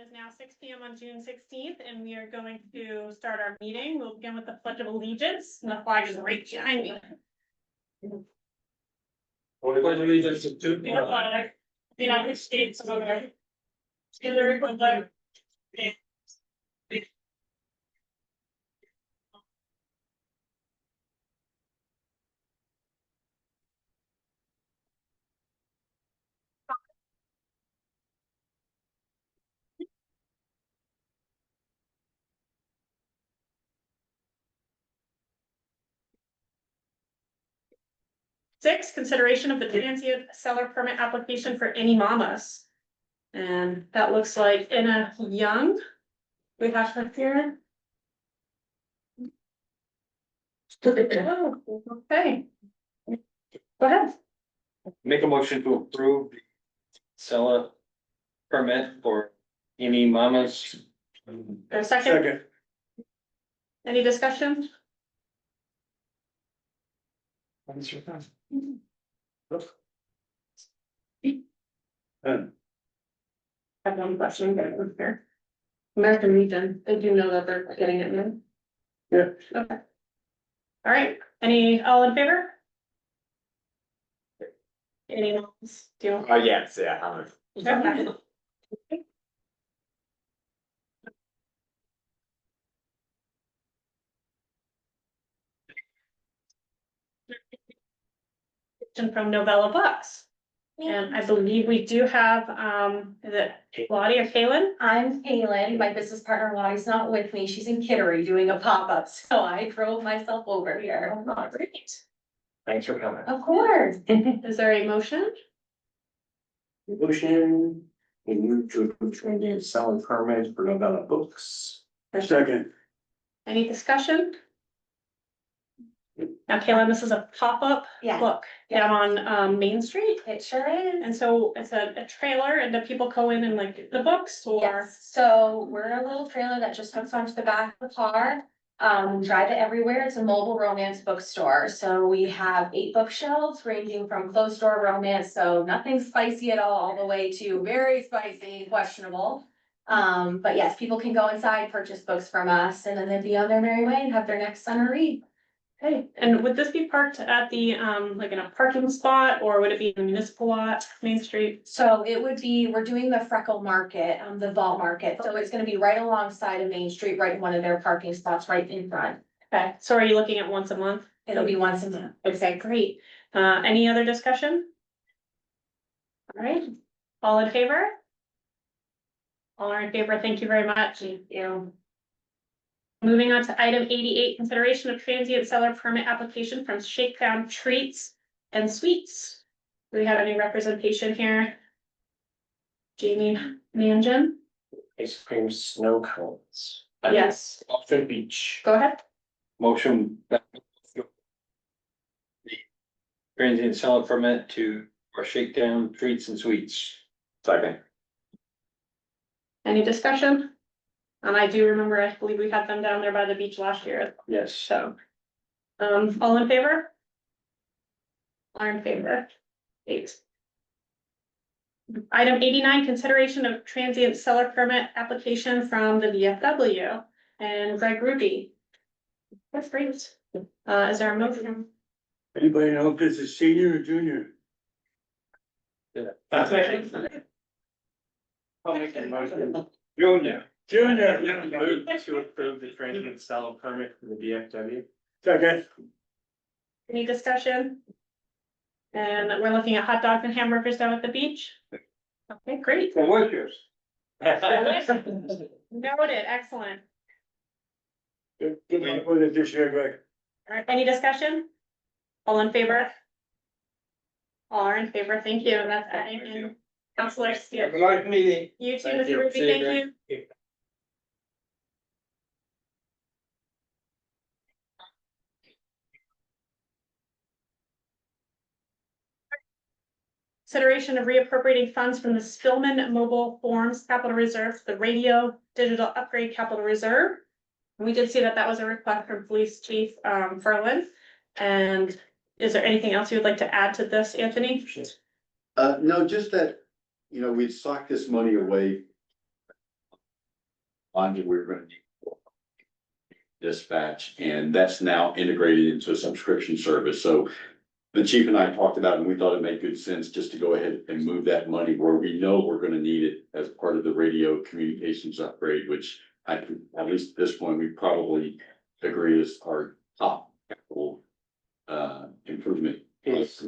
is now 6 p.m. on June 16th, and we are going to start our meeting. We'll begin with the Pledge of Allegiance, and the flag is right behind me. Pledge allegiance to The flag of the United States of America, to the republic. Six, consideration of the transient seller permit application for Any Mamas. And that looks like Anna Young. We have her here. Okay. Go ahead. Make a motion to approve the seller permit for Any Mamas. A second. Any discussion? I have one question, get it here. American Legion, they do know that they're getting it in. Yeah. Okay. All right, all in favor? Any else? Do Oh, yes, yeah. you? Okay. From Novella Books. And I believe we do have, is it Lottie or Kaylin? I'm Kaylin, my business partner Lottie's not with me, she's in Kittery doing a pop-up, so I drove myself over here. Oh, great. Thanks for coming. Of course. Is there a motion? Motion, and you to approve selling permit for Novella Books. Second. Any discussion? Now, Kaylin, this is a pop-up Yeah. book down on Main Street. It sure is. And so it's a trailer, and do people go in and like get the books or? Yes, so we're a little trailer that just hooks onto the back of the car. Drive it everywhere, it's a mobile romance bookstore, so we have 8 bookshelves ranging from closed door romance, so nothing spicy at all the way to very spicy, questionable. But yes, people can go inside, purchase books from us, and then they'd be on their merry way and have their next summer read. Okay, and would this be parked at the, like in a parking spot, or would it be in the municipal lot, Main Street? So it would be, we're doing the Freckle Market, the Vault Market, so it's gonna be right alongside of Main Street, right in one of their parking spots, right in front. Okay, so are you looking at once a month? It'll be once a month. Okay, great. Any other discussion? All right, all in favor? All are in favor, thank you very much. Thank you. Moving on to item 88, consideration of transient seller permit application from Shakedown Treats and Sweets. Do we have any representation here? Jamie Mangan? Ice cream snow cones. Yes, Off Beach. go ahead. Motion. The transient seller permit for Shakedown Treats and Sweets. Second. Any discussion? I do remember, I believe we had them down there by the beach last year, Yes. so. All in favor? All in favor? 8. Item 89, consideration of transient seller permit application from the VFW and Greg Ruby. That's great. Is there a motion? Anybody know if this is senior or junior? That's I'll make that motion. Junior. Junior. Move to approve the transient seller permit for the DFW. Second. Any discussion? And we're looking at hot dogs and hamburgers down at the beach. Okay, great. Delicious. Noted, excellent. Good luck with it this year, Greg. All right, any discussion? All in favor? All are in favor, thank you, and that's, and Counselor Steele. nice meeting. You too, Thank Mr. you. Ruby, See you, thank Greg. you. Consideration of reappropriating funds from the Spillman Mobile Forms Capital Reserve, to the Radio Digital Upgrade Capital Reserve. And we did see that that was a request from Police Chief Ferlin. And is there anything else you would like to add to this, Anthony? No, just that, we'd sock this money away Anja, we were gonna need dispatch, and that's now integrated into a subscription service. So the chief and I talked about it, and we thought it made good sense just to go ahead and move that money where we know we're gonna need it as part of the radio communications upgrade, which I think, at least at this point, we probably agree is our top capital improvement. Is,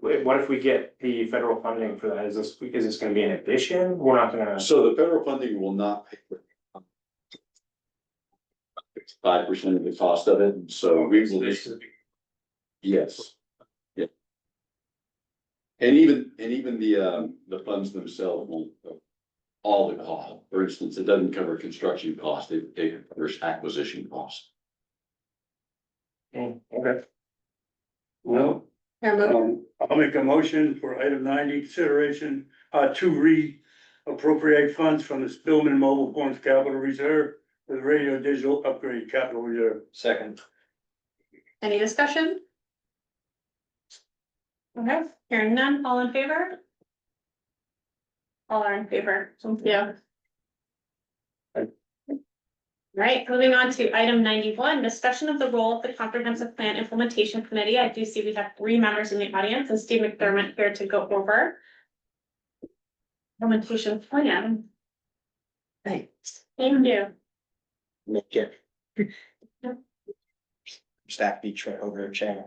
what if we get the federal funding for that? Is this gonna be an addition? We're not gonna. So the federal funding will not pay for 5% of the cost of it, so we will. Yes. Yeah. And even the funds themselves won't, all the cost, for instance, it doesn't cover construction cost, it covers acquisition cost. Okay. Well, I'll make a motion for item 90, consideration, to re-appropriate funds from the Spillman Mobile Phones Capital Reserve for the radio digital upgrade capital reserve. Second. Any discussion? Okay, hearing none, all in favor? All are in favor, thank you. Right, moving on to item 91, discussion of the role of the comprehensive plan implementation committee. I do see we have 3 members in the audience and Steve McDermott here to go over. Implementation plan. Thanks. Thank you. Make it. Staff beach right over chair.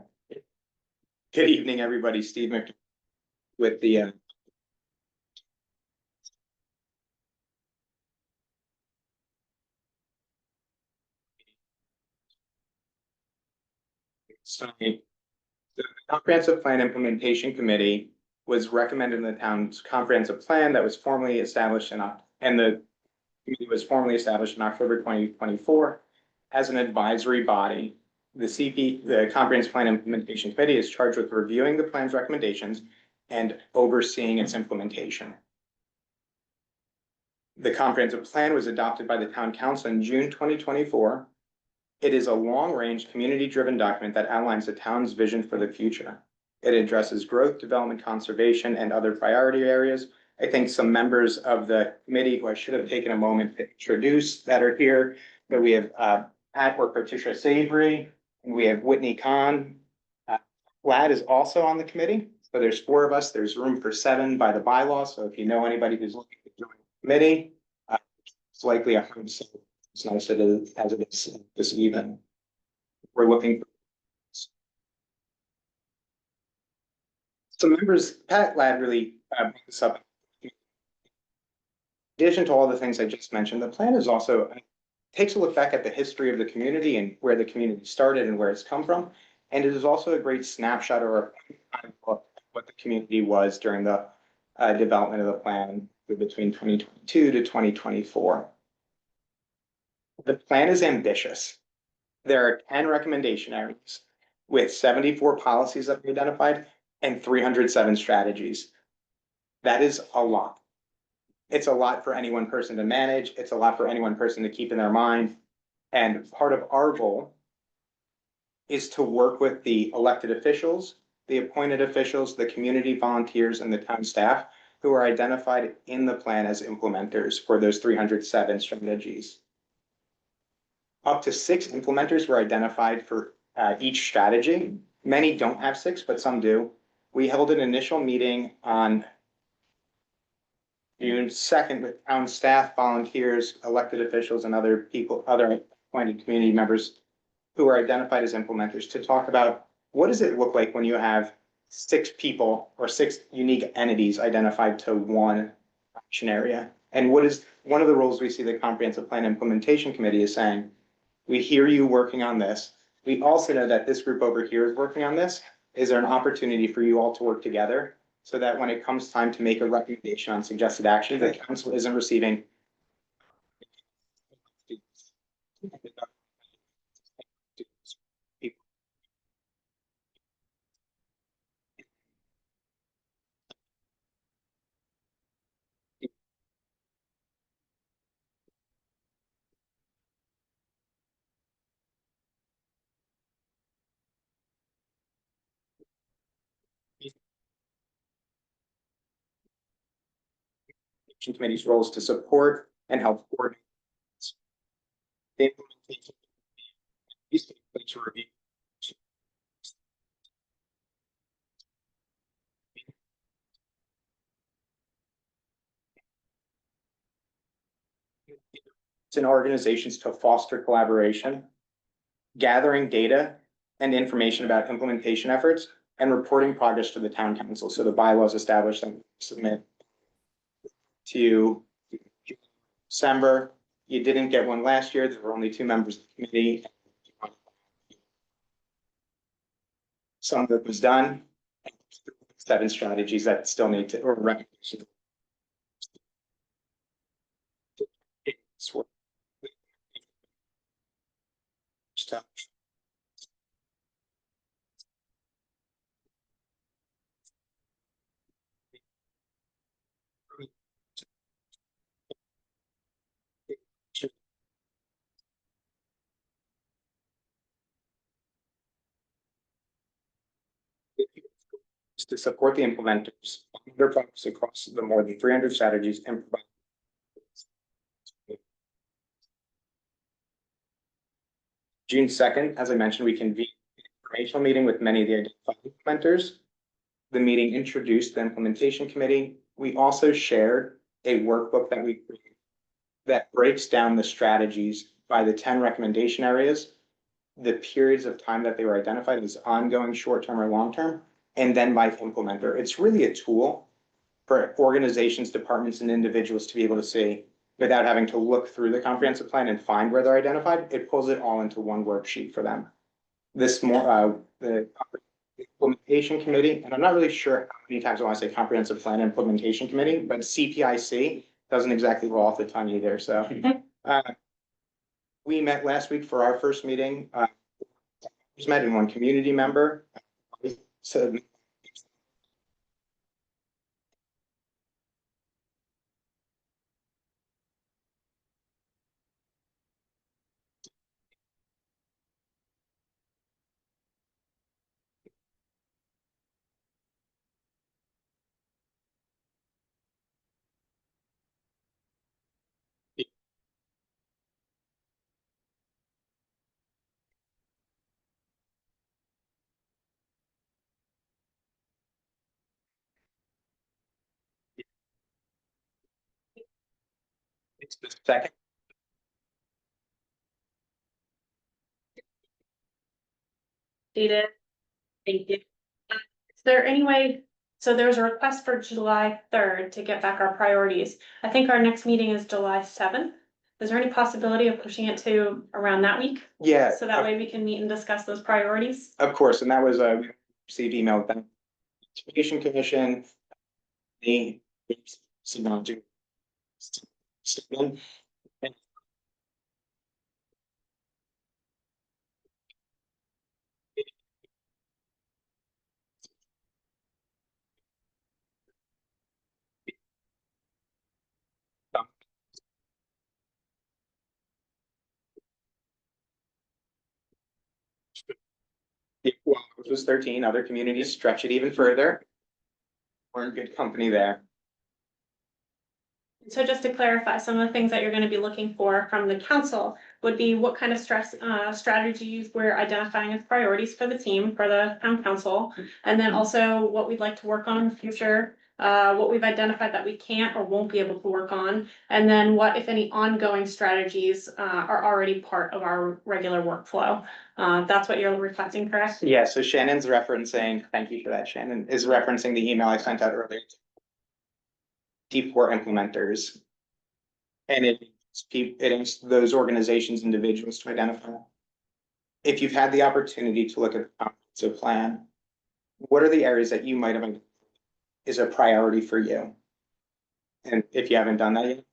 Good evening, everybody. Steve Mc with the so the Comprehensive Plan Implementation Committee was recommended in the town's comprehensive plan that was formally established and the committee was formally established in October 2024 as an advisory body. The Comprehensive Plan Implementation Committee is charged with reviewing the plan's recommendations and overseeing its implementation. The comprehensive plan was adopted by the town council in June 2024. It is a long-range, community-driven document that outlines the town's vision for the future. It addresses growth, development, conservation, and other priority areas. I think some members of the committee who I should have taken a moment to introduce that are here, but we have Pat or Patricia Savory, and we have Whitney Kahn. Vlad is also on the committee, so there's 4 of us. There's room for 7 by the bylaw, so if you know anybody who's looking to join the committee, it's likely 100%. It's nice that it is as it is this evening. We're looking for some members. Pat Ladd really brought this up. In addition to all the things I just mentioned, the plan is also takes a look back at the history of the community and where the community started and where it's come from. And it is also a great snapshot or what the community was during the development of the plan between 2022 to 2024. The plan is ambitious. There are 10 recommendation areas with 74 policies that we identified and 307 strategies. That is a lot. It's a lot for any one person to manage. It's a lot for any one person to keep in their mind. And part of our goal is to work with the elected officials, the appointed officials, the community volunteers, and the town staff who are identified in the plan as implementers for those 307 strategies. Up to 6 implementers were identified for each strategy. Many don't have 6, but some do. We held an initial meeting on June 2nd with town staff, volunteers, elected officials, and other people, other appointed community members who are identified as implementers to talk about what does it look like when you have 6 people or 6 unique entities identified to one action area. And what is one of the roles we see the Comprehensive Plan Implementation Committee is saying, we hear you working on this. We also know that this group over here is working on this. Is there an opportunity for you all to work together so that when it comes time to make a recommendation on suggested action, the council isn't receiving committee's role is to support and help coordinate the implementation. To review. In organizations to foster collaboration, gathering data and information about implementation efforts, and reporting progress to the town council. So the bylaws establish and submit to December. You didn't get one last year. There were only 2 members of the committee. Some of it was done. 7 strategies that still need to, or recognition. To support the implementers of their projects across the more than 300 strategies and provide. June 2nd, as I mentioned, we convened an informational meeting with many of the identified implementers. The meeting introduced the implementation committee. We also shared a workbook that we created that breaks down the strategies by the 10 recommendation areas, the periods of time that they were identified as ongoing, short-term or long-term, and then by implementer. It's really a tool for organizations, departments, and individuals to be able to see without having to look through the comprehensive plan and find where they're identified. It pulls it all into one worksheet for them. This more, the implementation committee, and I'm not really sure how many times I want to say comprehensive plan implementation committee, but CPIC doesn't exactly roll off the tongue either. So we met last week for our first meeting. We met in 1 community member. So it's the second. Dated. Thank you. Is there any way, so there's a request for July 3rd to get back our priorities. I think our next meeting is July 7th. Is there any possibility of pushing it to around that week? Yeah. So that way we can meet and discuss those priorities? Of course, and that was, we received email with them. Education Commission. The. Well, it was 13, other communities stretch it even further. We're in good company there. So just to clarify, some of the things that you're gonna be looking for from the council would be what kind of strategies we're identifying as priorities for the team, for the town council. And then also what we'd like to work on in the future, what we've identified that we can't or won't be able to work on. And then what, if any, ongoing strategies are already part of our regular workflow. That's what you're reflecting, correct? Yeah, so Shannon's referencing, thank you for that, Shannon, is referencing the email I sent out earlier. T4 implementers. And it is those organizations, individuals to identify. If you've had the opportunity to look at the comprehensive plan, what are the areas that you might have is a priority for you? And if you haven't done that yet.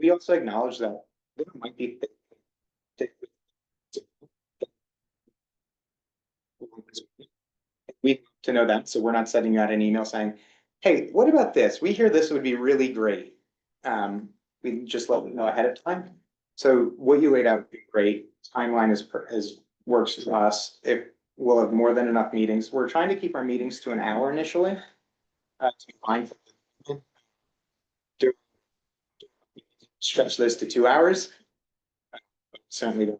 We also acknowledge that there might be. We to know that, so we're not sending you out an email saying, hey, what about this? We hear this would be really great. we just let them know ahead of time. So what you laid out would be great. Timeline is works for us. If we'll have more than enough meetings, we're trying to keep our meetings to an hour initially. To be mindful. Stretch this to 2 hours. Certainly.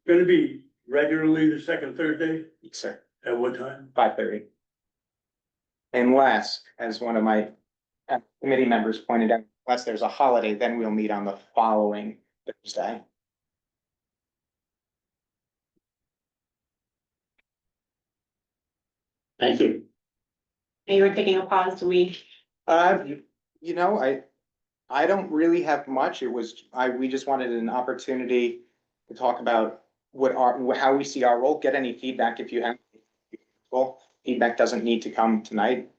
Gonna be regularly the second Thursday, Sir, at what time? 5:30. Unless, as one of my committee members pointed out, unless there's a holiday, then we'll meet on the following Thursday. Thank you. You were taking a pause, we, You know, I don't really have much. We just wanted an opportunity to talk about how we see our role, get any feedback if you have. Well, feedback doesn't need to come tonight.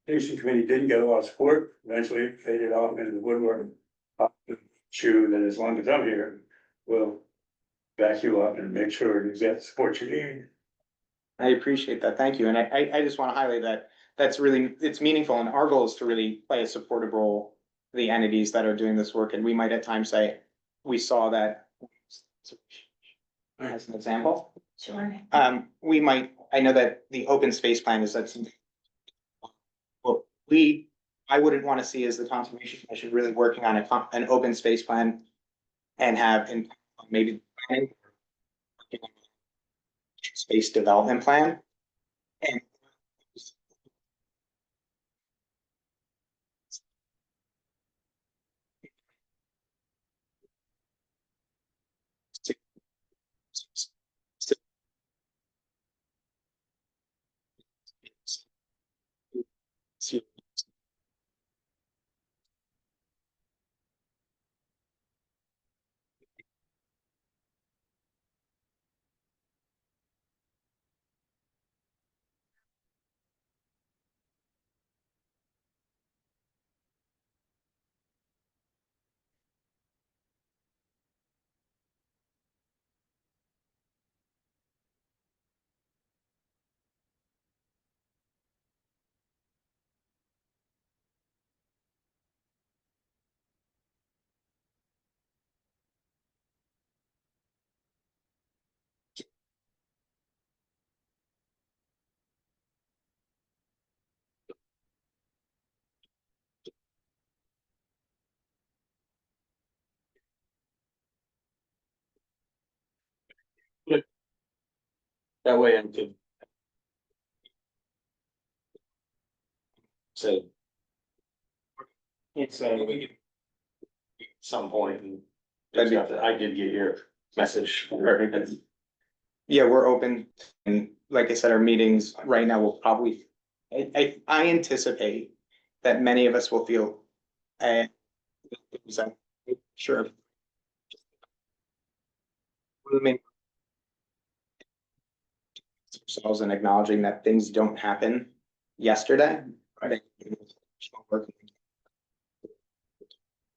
Station committee didn't get a lot of support, eventually it faded off into the woodwork. Shoe, that as long as I'm here, we'll back you up and make sure you get the support you need. I appreciate that. Thank you. And I just want to highlight that it's meaningful, and our goal is to really play a supportive role for the entities that are doing this work. And we might at times say, we saw that as an example. Sure. I know that the open space plan is that something. What I wouldn't want to see is the Conservation Commission really working on an open space plan and maybe planning space development plan. And That way I could. Say. It's some point and. I did get your message. yeah, we're open. And like I said, our meetings right now will probably, I anticipate that many of us will feel. Sure. Ourselves and acknowledging that things don't happen yesterday. Right.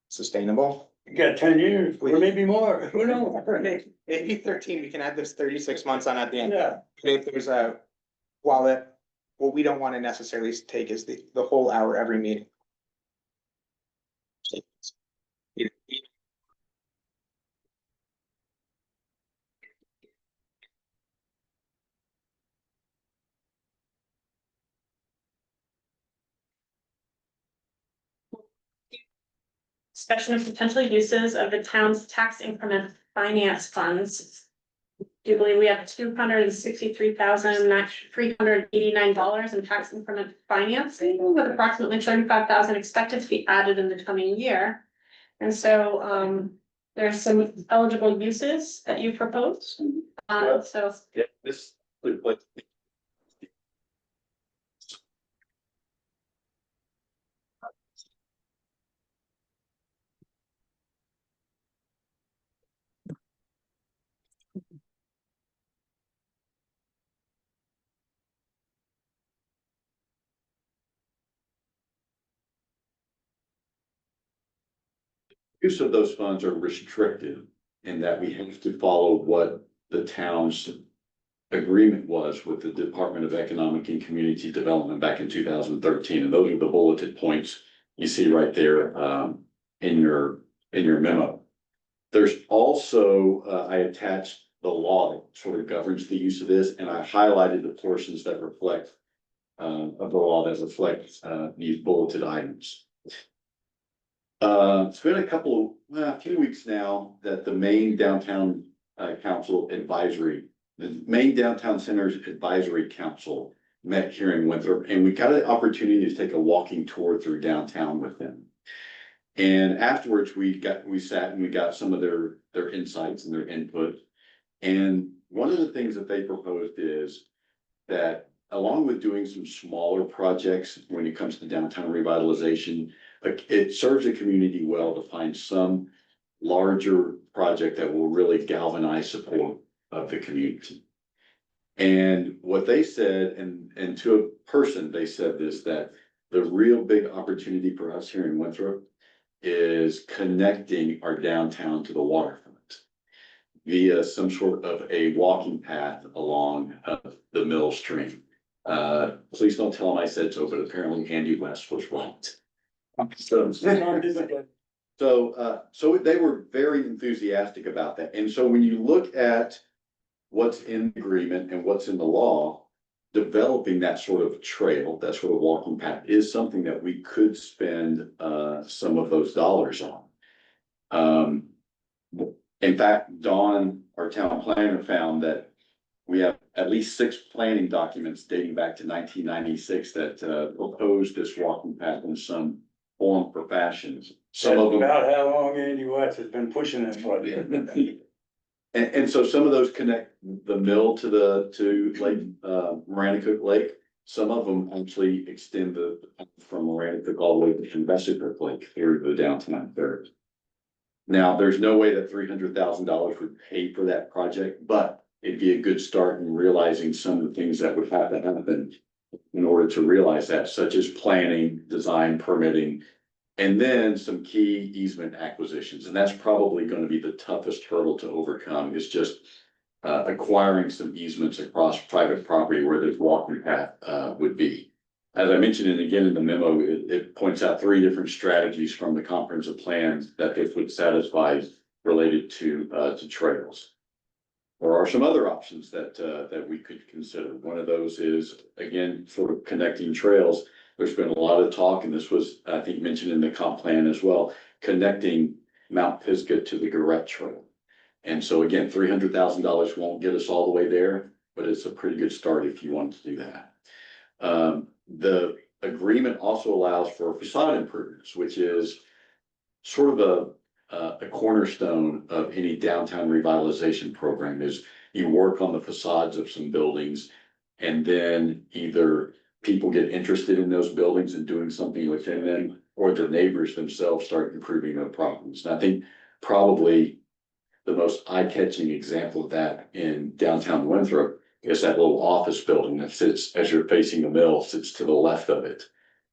Sustainable. You got 10 years, or maybe more, who knows? Maybe 13, we can add this 36 months on at the end. Yeah, But if there's what we don't want to necessarily take is the whole hour every meeting. discussion of potential uses of the town's tax increment finance funds. Do you believe we have $263,389 in tax increment financing with approximately 35,000 expected to be added in the coming year? And so, there's some eligible uses that you proposed. So Yeah, this, like. use of those funds are restricted in that we have to follow what the town's agreement was with the Department of Economic and Community Development back in 2013. And those are the bulleted points you see right there in your memo. There's also, I attached the law that sort of governs the use of this, and I highlighted the portions that reflect of the law that reflect these bulleted items. It's been a few weeks now that the Maine Downtown Council Advisory, the Maine Downtown Center's Advisory Council met here in Winthrop, and we got an opportunity to take a walking tour through downtown with them. And afterwards, we sat and we got some of their insights and their input. And one of the things that they proposed is that along with doing some smaller projects when it comes to downtown revitalization, it serves the community well to find some larger project that will really galvanize support of the community. And what they said, and to a person, they said this, that the real big opportunity for us here in Winthrop is connecting our downtown to the waterfront via some sort of a walking path along the mill stream. Please don't tell them I said so, but apparently Andy West was right. So they were very enthusiastic about that. And so when you look at what's in the agreement and what's in the law, developing that sort of trail, that sort of walking path is something that we could spend some of those dollars on. In fact, Dawn, our town planner, found that we have at least 6 planning documents dating back to 1996 that propose this walking path in some form or fashion. Some of them About how long Andy Watts has been pushing this project. And so some of those connect the mill to Lake, Maranacook Lake. Some of them actually extend from Maranacook all the way to Investment Lake through the downtown third. Now, there's no way that $300,000 would pay for that project, but it'd be a good start in realizing some of the things that would have to happen in order to realize that, such as planning, design, permitting, and then some key easement acquisitions. And that's probably going to be the toughest hurdle to overcome, is just acquiring some easements across private property where this walking path would be. As I mentioned, and again in the memo, it points out 3 different strategies from the comprehensive plans that this would satisfy related to trails. There are some other options that we could consider. One of those is, again, sort of connecting trails. There's been a lot of talk, and this was, I think, mentioned in the comp plan as well, connecting Mount Pisgah to the Garrett Trail. And so again, $300,000 won't get us all the way there, but it's a pretty good start if you want to do that. The agreement also allows for facade improvements, which is sort of a cornerstone of any downtown revitalization program. Is you work on the facades of some buildings, and then either people get interested in those buildings and doing something within them, or the neighbors themselves start improving their properties. And I think probably the most eye-catching example of that in downtown Winthrop is that little office building that sits, as you're facing the mill, sits to the left of it.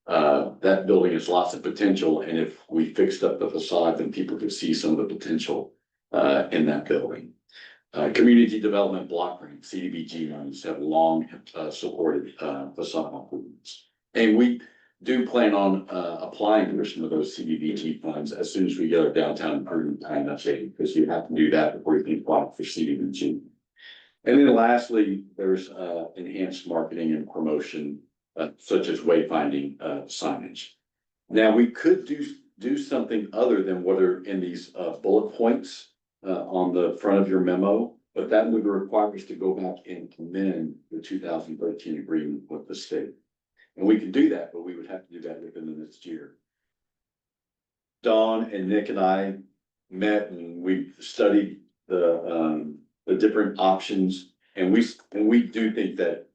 That building has lots of potential, and if we fixed up the facade, then people could see some of the potential in that building. Community development block grant, CDBG loans have long supported facade improvements. And we do plan on applying for some of those CDBG funds as soon as we get our downtown improvement plan updated, because you have to do that before you can apply for CDBG. And then lastly, there's enhanced marketing and promotion, such as wayfinding signage. Now, we could do something other than what are in these bullet points on the front of your memo, but that would require us to go back and amend the 2013 agreement with the state. And we can do that, but we would have to do that within the next year. Dawn and Nick and I met, and we studied the different options, and we do think that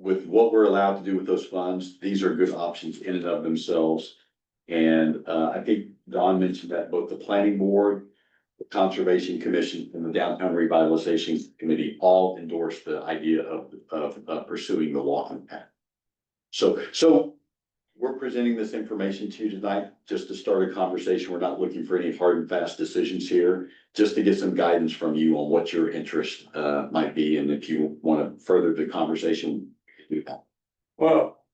with what we're allowed to do with those funds, these are good options in and of themselves. And I think Dawn mentioned that both the planning board, the Conservation Commission, and the Downtown Revitalization Committee all endorsed the idea of pursuing the walking path. So we're presenting this information to you tonight, just to start a conversation. We're not looking for any hard and fast decisions here. Just to get some guidance from you on what your interest might be, and if you want to further the conversation, do that. Well,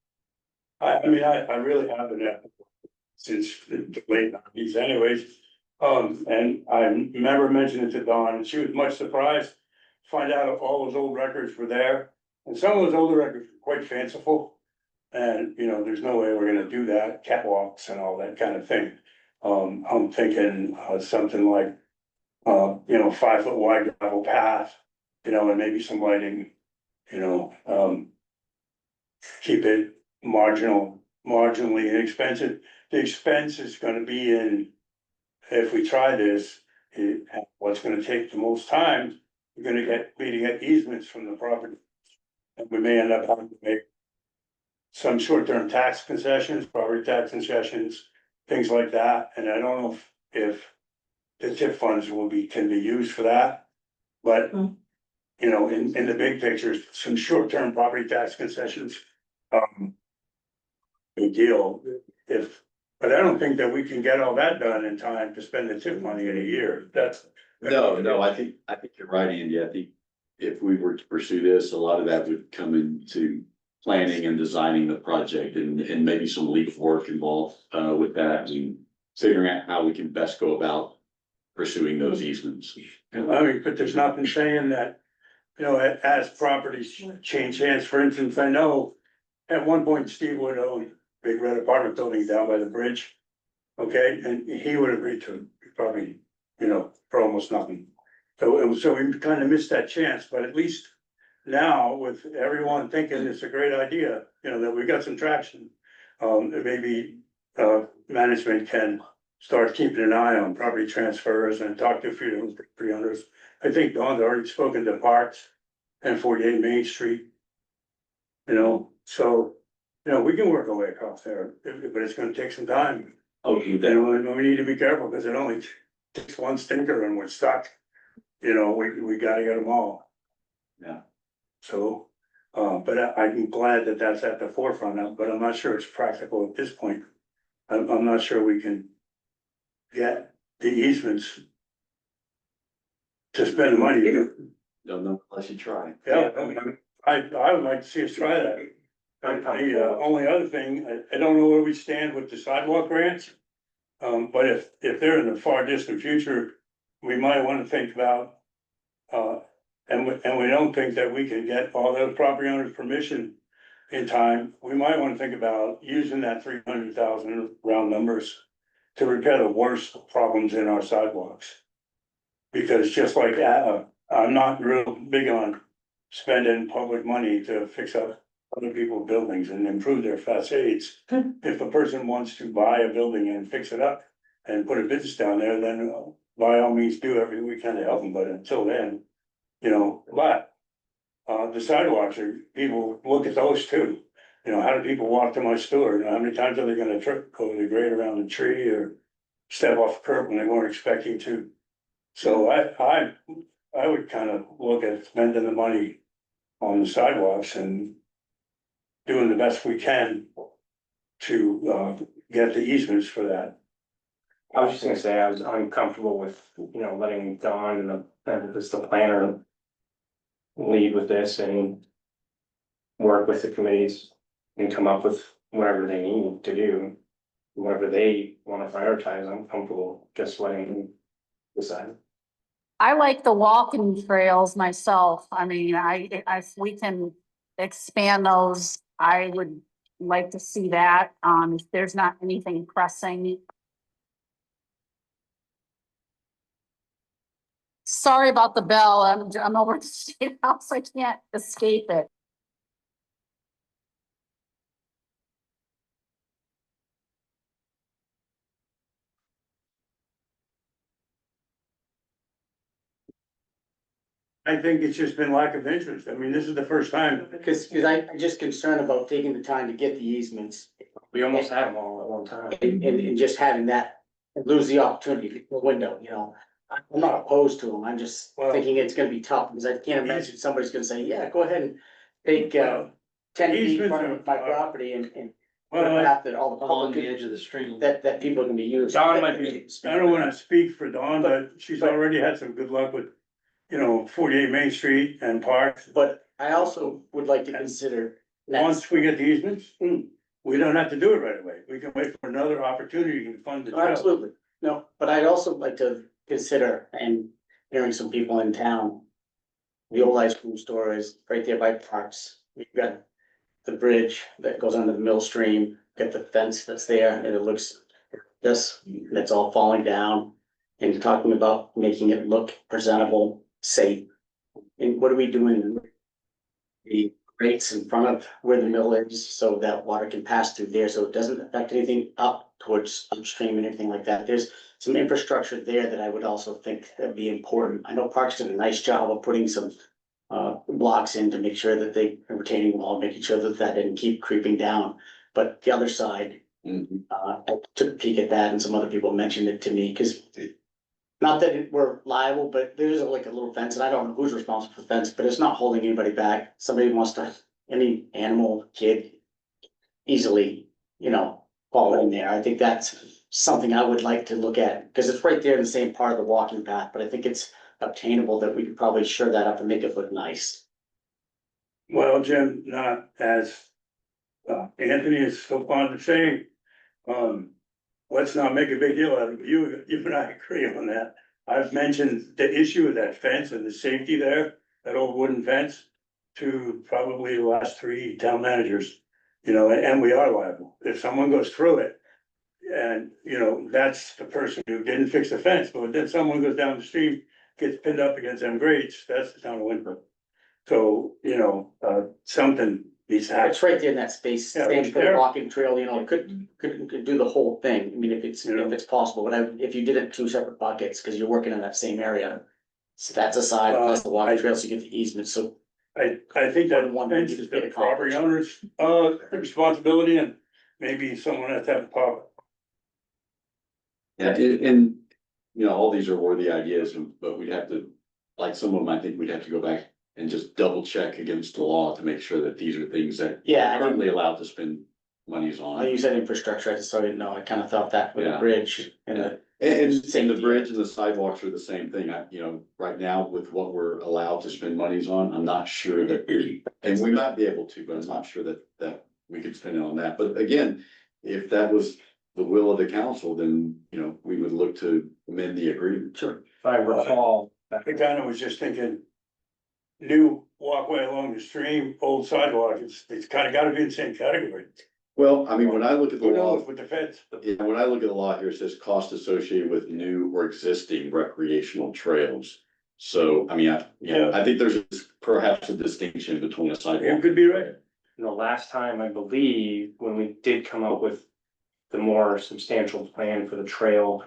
I mean, I really have been at since the late nineties anyways. And I remember mentioning it to Dawn, and she was much surprised to find out all those old records were there. And some of those older records were quite fanciful. And, you know, there's no way we're gonna do that, catwalks and all that kind of thing. I'm thinking, something like, 5 foot wide gravel path, and maybe some lighting, you know, keep it marginally inexpensive. The expense is gonna be in, if we try this, what's gonna take the most time, we're gonna get easements from the property. And we may end up having to make some short-term tax concessions, property tax concessions, things like that, and I don't know if the TIP funds can be used for that. But, in the big picture, some short-term property tax concessions, big deal, but I don't think that we can get all that done in time to spend the TIP money in a year, No, I think you're right, Andy. I think if we were to pursue this, a lot of that would come into planning and designing the project, and maybe some legal work involved with that, and figuring out how we can best go about pursuing those easements. I mean, but there's nothing saying that, as properties change hands, for instance, I know at one point Steve would own a big red apartment building down by the bridge. Okay, and he would agree to probably, for almost nothing. So we kind of missed that chance, but at least now with everyone thinking it's a great idea, that we got some traction. Maybe management can start keeping an eye on property transfers and talk to a few of the pre-owners. I think Dawn's already spoken to Parks and 48 Main Street. So, we can work our way across there, but it's gonna take some time. Oh, you And we need to be careful because it only takes one stinker and we're stuck. We gotta get them all. Yeah. So, but I'm glad that that's at the forefront of, but I'm not sure it's practical at this point. I'm not sure we can get the easements to spend the money. Don't know unless you try. Yeah, I would like to see us try that. The only other thing, I don't know where we stand with the sidewalk grants. But if they're in the far distant future, we might wanna think about, and we don't think that we can get all those property owners' permission in time, we might wanna think about using that 300,000 round numbers to repair the worst problems in our sidewalks. Because just like, I'm not real big on spending public money to fix up other people's buildings and improve their facades. If a person wants to buy a building and fix it up and put a business down there, then by all means do everything we can to help them, but until then, the sidewalks are, people look at those too. How do people walk to my store? How many times are they gonna trip over the grade around the tree or step off the curb when they weren't expecting to? So I would kind of look at spending the money on the sidewalks and doing the best we can to get the easements for that. I was just gonna say, I was uncomfortable with, letting Dawn and the planner lead with this and work with the committees and come up with whatever they need to do, whatever they wanna prioritize. I'm comfortable just letting them decide. I like the walking trails myself. I mean, if we can expand those, I would like to see that. If there's not anything pressing. Sorry about the bell. I'm over at the state house. I can't escape it. I think it's just been lack of interest. I mean, this is the first time. Because I'm just concerned about taking the time to get the easements We almost had them all at one time. and just having that, and lose the opportunity, the window, I'm not opposed to them, I'm just Well- thinking it's gonna be tough, because I can't imagine somebody's gonna say, yeah, go ahead and take, 10 feet Easements from my are- property and Well, path that all the Along public, the edge of the stream. that people can be using. Don might be- I don't wanna speak for Dawn, but she's already had some good luck with, 48 Main Street and Parks. But I also would like to consider next, Once we get the easements, we don't have to do it right away. We can wait for another opportunity to fund the trail. absolutely, no, but I'd also like to consider, and hearing some people in town. The old ice cream store is right there by Parks. We've got the bridge that goes under the mill stream, got the fence that's there, and it looks this, that's all falling down. And talking about making it look presentable, safe. And what are we doing? The grates in front of where the mill is, so that water can pass through there, so it doesn't affect anything up towards upstream and anything like that. There's some infrastructure there that I would also think that'd be important. I know Parks did a nice job of putting some blocks in to make sure that they are retaining wall, making sure that that didn't keep creeping down. But the other side, Mhm. I took a peek at that and some other people mentioned it to me, cause not that we're liable, but there's like a little fence and I don't know who's responsible for the fence, but it's not holding anybody back. Somebody wants to, any animal, kid easily, fall in there. I think that's something I would like to look at, because it's right there in the same part of the walking path, but I think it's obtainable that we could probably shore that up and make it look nice. Well, Jim, not as, Anthony is so fond of saying, let's not make a big deal out of it. You and I agree on that. I've mentioned the issue of that fence and the safety there, that old wooden fence, to probably the last 3 town managers. And we are liable. If someone goes through it, and, that's the person who didn't fix the fence, but then someone goes down the street, gets pinned up against them grates, that's the town of Winthrop. So, something needs to happen. It's right there in that space, Yeah, same it's for the there. walking trail, it could do the whole thing. I mean, if it's possible, but if you did it 2 separate buckets, cause you're working in that same area. So that's a side, plus the walking trail, so you get the easement, so I think that One fence needs is to the be property accomplished. owner's, responsibility, and maybe someone has to have a power. Yeah, and, all these are worthy ideas, but we'd have to, like some of them, I think we'd have to go back and just double check against the law to make sure that these are things that yeah. are currently allowed to spend monies I on. use that infrastructure, I just didn't know, I kind of thought that with the Yeah. bridge and the. And the Safety. bridge and the sidewalks are the same thing. Right now with what we're allowed to spend monies on, I'm not sure that, and we might be able to, but I'm not sure that we could spend it on that. But again, if that was the will of the council, then, we would look to amend the agreement. Sure. If I recall, I kind of was just thinking, new walkway along the stream, old sidewalk, it's kind of gotta be in the same category. Well, I mean, when I look at the Who law, knows with the fence? yeah, when I look at the law here, it says cost associated with new or existing recreational trails. So, I mean, I think there's perhaps a distinction between a You sidewalk. could be right. the last time, I believe, when we did come up with the more substantial plan for the trail,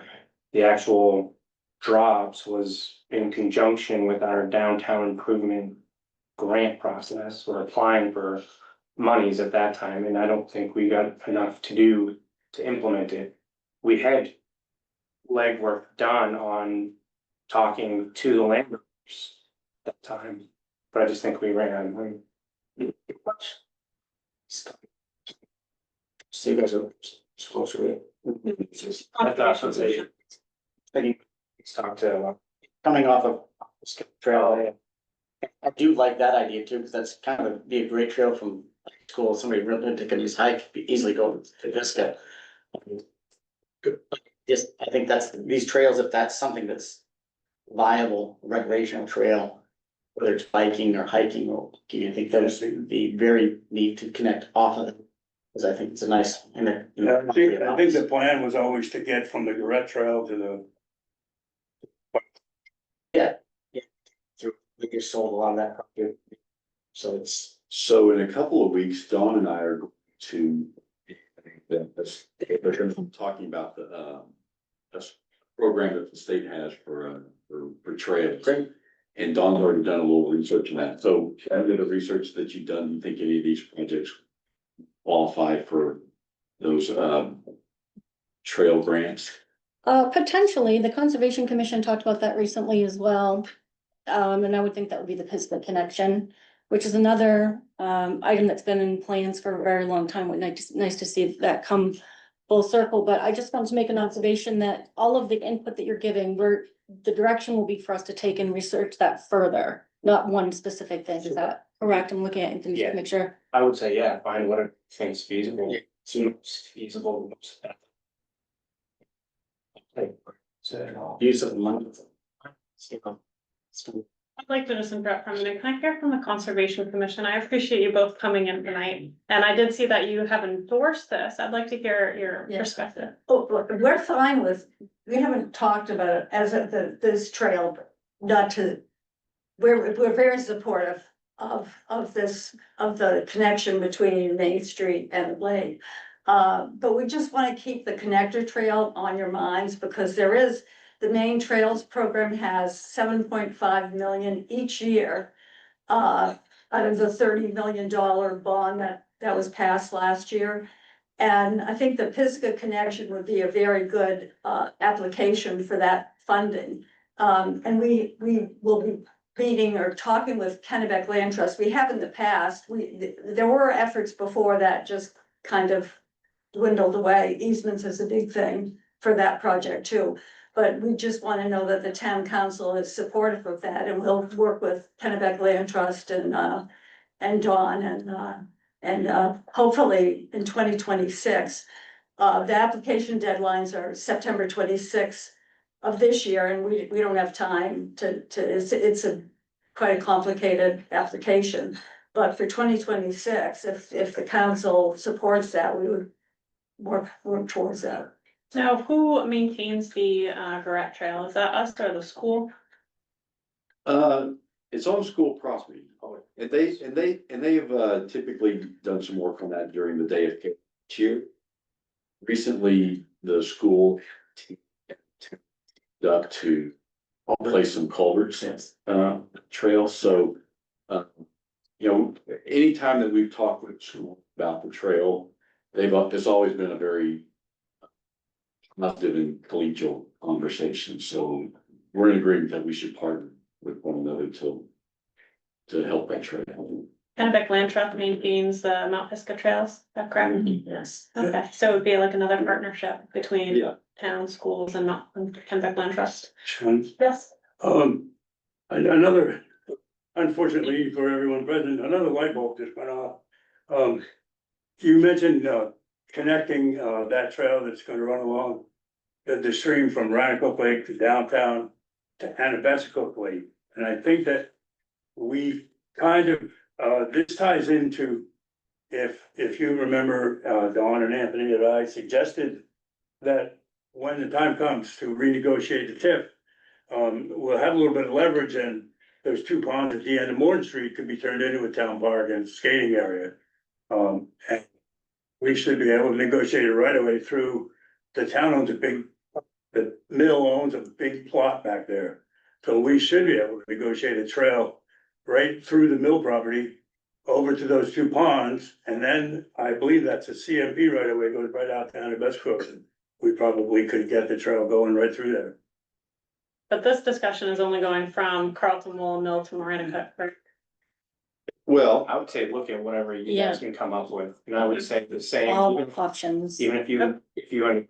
the actual drops was in conjunction with our downtown improvement grant process. We're applying for monies at that time, and I don't think we got enough to do to implement it. We had legwork done on talking to the landowners at that time, but I just think we ran. So you guys are supposed to. I thought so, let's talk to. Coming off of trail. I do like that idea too, because that's kind of be a great trail from school, somebody really can just hike, easily go to Vista. Good, just, I think that's, these trails, if that's something that's viable recreational trail, whether it's biking or hiking, or I think those would be very neat to connect off of it. Cause I think it's a nice. I think the plan was always to get from the Garrett Trail to the, Through, we just sold a lot of that property. So it's. So in a couple of weeks, Dawn and I are going to, we're going to be talking about this program that the state has for trails. Great. And Dawn's already done a little research on that. So after the research that you've done, you think any of these projects qualify for those trail grants? Potentially, the Conservation Commission talked about that recently as well. And I would think that would be the Pisgah Connection, which is another item that's been in plans for a very long time. Nice to see that come full circle, but I just wanted to make an observation that all of the input that you're giving, the direction will be for us to take and research that further, not one specific thing. Is that correct? I'm looking at Anthony just to make sure. I would say, yeah, find what things feasible, seems feasible. So, Use of the money. I'd like to just interrupt for a minute. Can I hear from the Conservation Commission? I appreciate you both coming in tonight. And I did see that you have endorsed this. I'd like to hear your Yes. perspective. Oh, look, we're fine with, we haven't talked about it as of this trail, not to. We're very supportive of this, of the connection between Main Street and Lane. But we just wanna keep the connector trail on your minds, because there is, the main trails program has 7.5 million each year. Out of the $30 million bond that was passed last year. And I think the Pisgah connection would be a very good application for that funding. And we will be meeting or talking with Kennebec Land Trust. We have in the past, there were efforts before that just kind of dwindled away. Easements is a big thing for that project too. But we just want to know that the town council is supportive of that, and we'll work with Kennebec Land Trust and Dawn and hopefully in 2026. The application deadlines are September 26th of this year, and we don't have time it's quite a complicated application. But for 2026, if the council supports that, we would work towards that. Now, who maintains the Garrett Trail? Is that us or the school? It's on school property, and they've typically done some work on that during the day of cheer. Recently, the school up to place some culverts, trail, so. Anytime that we've talked with the school about the trail, it's always been a very positive and collegial conversation, so we're in agreement that we should partner with one another to help that trail. Kennebec Land Trust maintains the Mount Pisgah trails, is that correct? Yes. Okay, so it would be like another partnership between Yeah. town, schools and Kennebec Land Trust. Sean, Yes. another, unfortunately for everyone present, another light bulb just went off. You mentioned, connecting, that trail that's gonna run along the stream from Ranicook Lake to downtown to Anabesicook Lake. And I think that we kind of, this ties into, if you remember, Dawn and Anthony and I suggested that when the time comes to renegotiate the TIF, we'll have a little bit of leverage, and those two ponds at the end of Morton Street could be turned into a town park and skating area. And we should be able to negotiate it right away through, the town owns the mill owns a big plot back there. So we should be able to negotiate a trail right through the mill property over to those two ponds, and then I believe that's a CMP right away, goes right out to Anabesicook. We probably could get the trail going right through there. But this discussion is only going from Carlton Woolen Mill to Marinicook, right? Well, I would say, look at whatever you Yeah. guys can come up with, and I would say the same. All options. Even if you.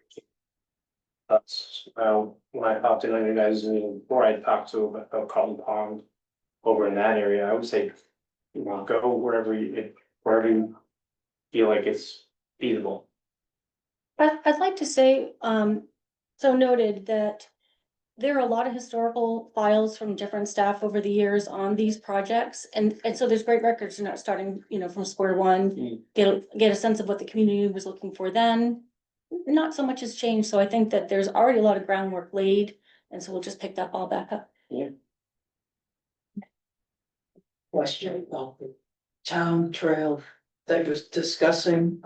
That's, when I talked to you guys, before I talked to about Carlton Pond over in that area, I would say, go wherever you feel like it's feasible. I'd like to say, so noted that there are a lot of historical files from different staff over the years on these projects. And so there's great records, starting, from square one, get a sense of what the community was looking for then. Not so much has changed, so I think that there's already a lot of groundwork laid, and so we'll just pick that ball back up. Question about the town trail that was discussing,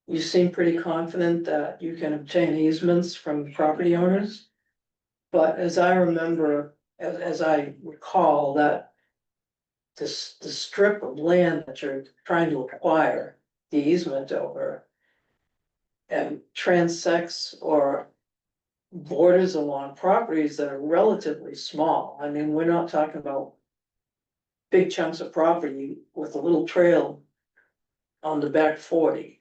you seem pretty confident that you can obtain easements from property owners. But as I remember, as I recall, that the strip of land that you're trying to acquire the easement over and transects or borders along properties that are relatively small. I mean, we're not talking about big chunks of property with a little trail on the back 40.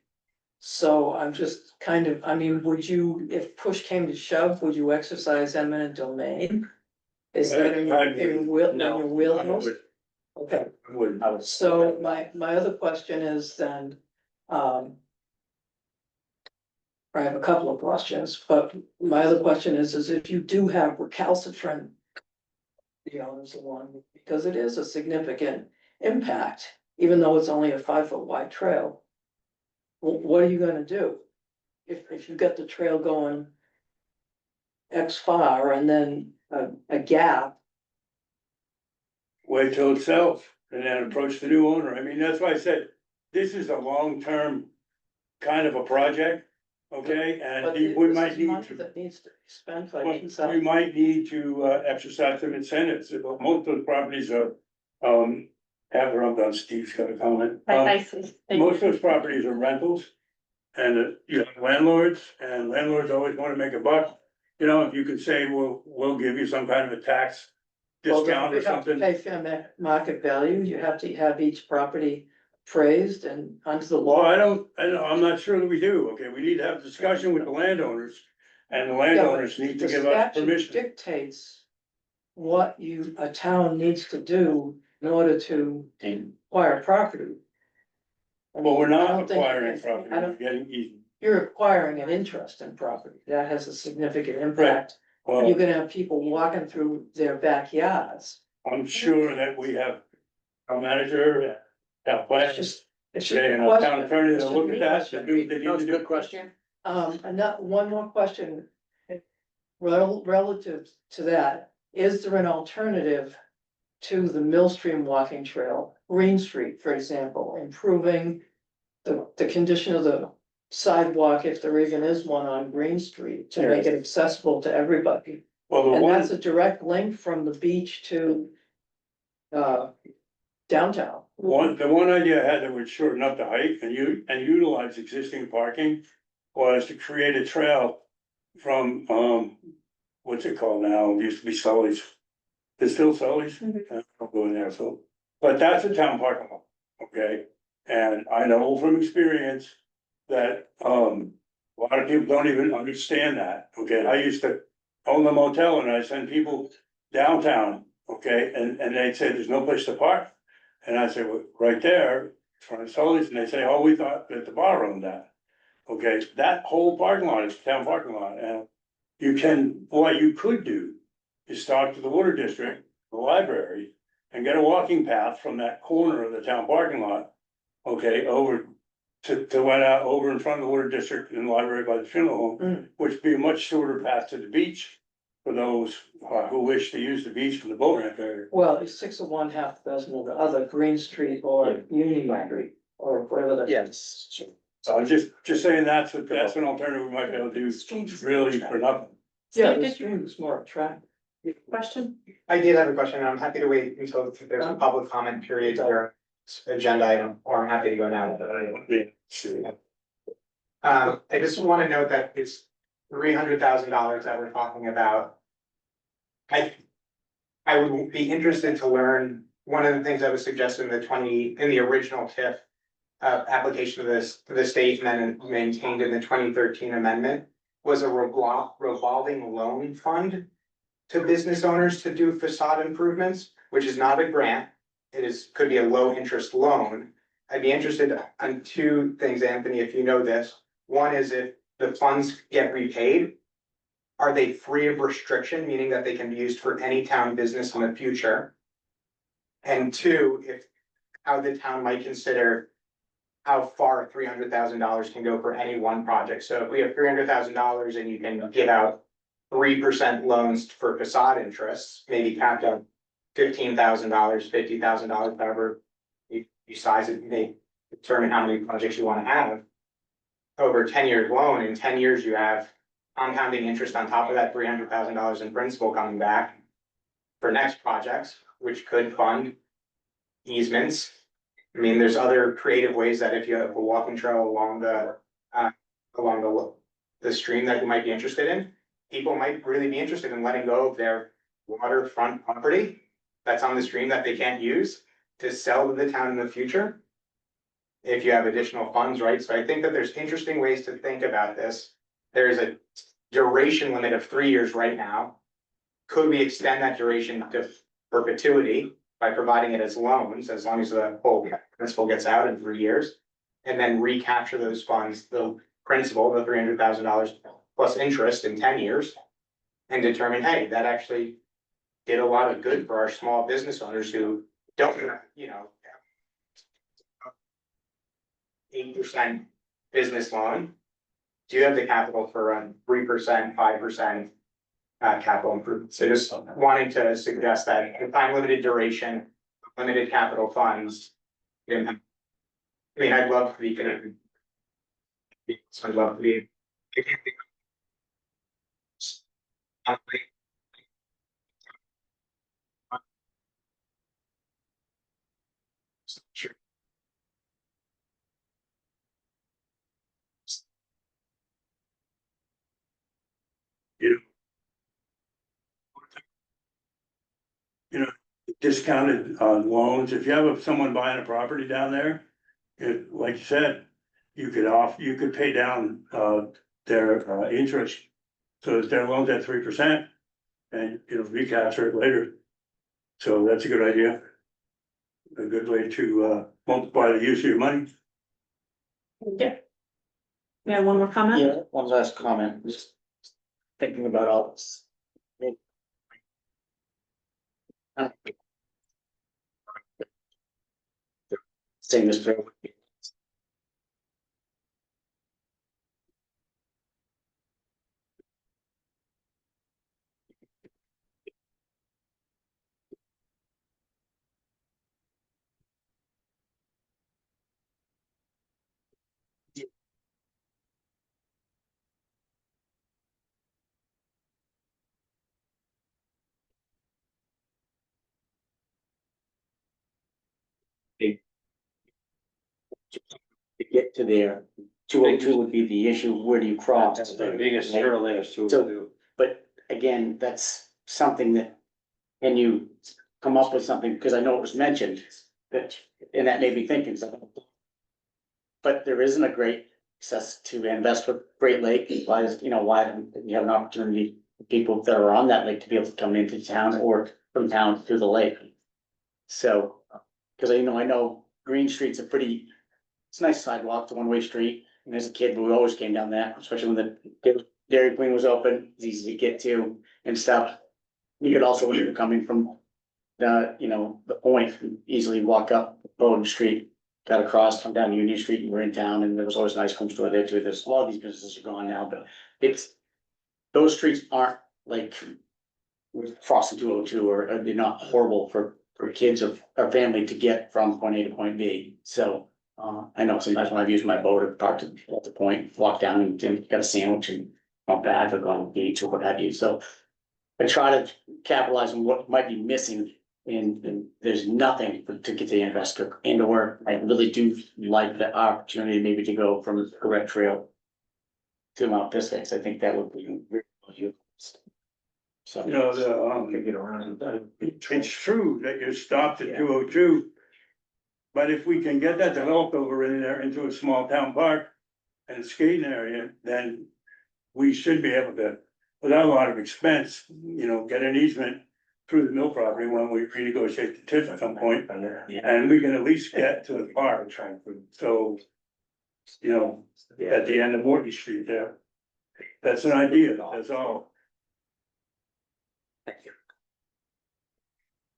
So I'm just kind of, I mean, would you, if push came to shove, would you exercise eminent domain? Is that in your, in your wheelhouse? Okay. I wouldn't. So my other question is then, I have a couple of questions, but my other question is if you do have recalcitrant the owners along, because it is a significant impact, even though it's only a 5-foot wide trail. What are you gonna do? If you get the trail going X far and then a gap, Wait till it sells and then approach the new owner. I mean, that's why I said, this is a long-term kind of a project, okay? but And we might need money to, that needs to be spent by we might need to exercise some incentives. Most of those properties are, after I'm done, Steve's got a comment. I see. Most of those properties are rentals. And you have landlords, and landlords always wanna make a buck. You know, if you could say, we'll give you some kind of a tax discount or You have to something. pay fair market value, you have to have each property appraised and onto the law. Well, I'm not sure that we do, okay, we need to have a discussion with the landowners, and the landowners need to The give us statute permission. dictates what a town needs to do in order to acquire property. I Well, we're mean, I not don't think- acquiring I property, we're don't- getting easy. You're acquiring an interest in property, that has a significant impact. You're Well, gonna have people walking through their backyards. I'm sure that we have a manager, a plan, It's just okay, a and a town question. attorney It's to just look a at that, question. to do what they need to do. question. And that, one more question. Relative to that, is there an alternative to the Millstream walking trail, Green Street, for example, improving the condition of the sidewalk, if there even is one on Green Street, to make it accessible to everybody? Well, the And one, that's a direct link from the beach to downtown. the one idea I had that would shorten up the hike and utilize existing parking was to create a trail from, what's it called now? It used to be Sully's. It's still Sully's? I don't go in there, so, but that's a town parking lot, okay? And I know from experience that, a lot of people don't even understand that, okay? I used to own the motel and I send people downtown, okay? And they'd say, there's no place to park. And I say, well, right there, in front of Sully's, and they say, oh, we thought that the bar owned that. Okay, that whole parking lot is town parking lot, and what you could do is start to the water district, the library, and get a walking path from that corner of the town parking lot. Okay, over to went out over in front of the water district and the library by the funeral home, which would be a much shorter path to the beach. For those who wish to use the beach from the boat ramp area. Well, it's 6 of one, half a dozen of the other, Green Street or Union Street, or whatever the. Yes. So I'm just saying that's an alternative we might be able to do really for nothing. Yeah, Steve, the did you- stream is more attractive. Question? I did have a question, and I'm happy to wait until there's a public comment period or agenda item, or I'm happy to go now. I just wanna note that it's $300,000 that we're talking about. I would be interested to learn, one of the things that was suggested in the original TIF. Application of this to the state and then maintained in the 2013 amendment was a revolving loan fund. To business owners to do facade improvements, which is not a grant. Could be a low interest loan. I'd be interested on two things, Anthony, if you know this. One is if the funds get repaid. Are they free of restriction, meaning that they can be used for any town business in the future? And two, how the town might consider how far $300,000 can go for any one project. So if we have $300,000 and you can give out 3% loans for facade interests, maybe capped at $15,000, $50,000, however you size it, may determine how many projects you want to have. Over a 10-year loan, in 10 years, you have compounding interest on top of that $300,000 in principal coming back for next projects, which could fund easements. I mean, there's other creative ways that if you have a walking trail along the stream that you might be interested in, people might really be interested in letting go of their waterfront property that's on the stream that they can't use to sell to the town in the future. If you have additional funds, right? So I think that there's interesting ways to think about this. There is a duration limit of 3 years right now. Could we extend that duration to perpetuity by providing it as loans, as long as the whole principal gets out in 3 years? And then recapture those funds, the principal, the $300,000 plus interest in 10 years. And determine, hey, that actually did a lot of good for our small business owners who don't, 8% business loan. Do you have the capital for a 3%, 5% capital improvement? So just wanting to suggest that if time limited duration, limited capital funds. I mean, I'd love to be connected. I'd love to be. I can't think of- Sure. You know. Discounted on loans, if you have someone buying a property down there, like you said, you could pay down, their interest. So that their loan's at 3% and recapture it later. So that's a good idea. A good way to, multiply the use of your money. Yeah. We have one more comment? Yeah, one last comment, just thinking about all this. Saying this for. To get to there, 202 would be the issue, where do you cross? That's the biggest hurdle there, so. So- But again, that's something that, can you come up with something, because I know it was mentioned, that, and that made me thinking something. But there isn't a great access to invest with Great Lake, why don't you have an opportunity, for people that are on that lake to be able to come into town or from town to the lake. So, because I know Green Street's it's a nice sidewalk, it's a one-way street, and as a kid, we always came down that, especially when the Dairy Queen was open, it's easy to get to and stuff. You could also, when you're coming from the point, easily walk up Bowden Street, got across, come down Union Street, and we're in town, and there was always an ice cream store there too. There's a lot of these businesses are gone now, but those streets aren't like crossing 202, or they're not horrible for kids or family to get from point A to point B. So I know sometimes when I've used my boat, I've parked at the point, walk down and got a sandwich and come back, or go on the beach or what have you. So I try to capitalize on what might be missing, and there's nothing to get the investor into work. I really do like the opportunity maybe to go from the correct trail to Mount Pisgah. I think that would be really useful. So. Get around. It's true that you're stopped at 202. But if we can get that developed over in there into a small town park and skating area, then we should be able to, without a lot of expense, get an easement through the mill property when we renegotiate the TIF at some point. And we can at least get to the park. So, at the end of Morton Street there. That's an idea, that's all.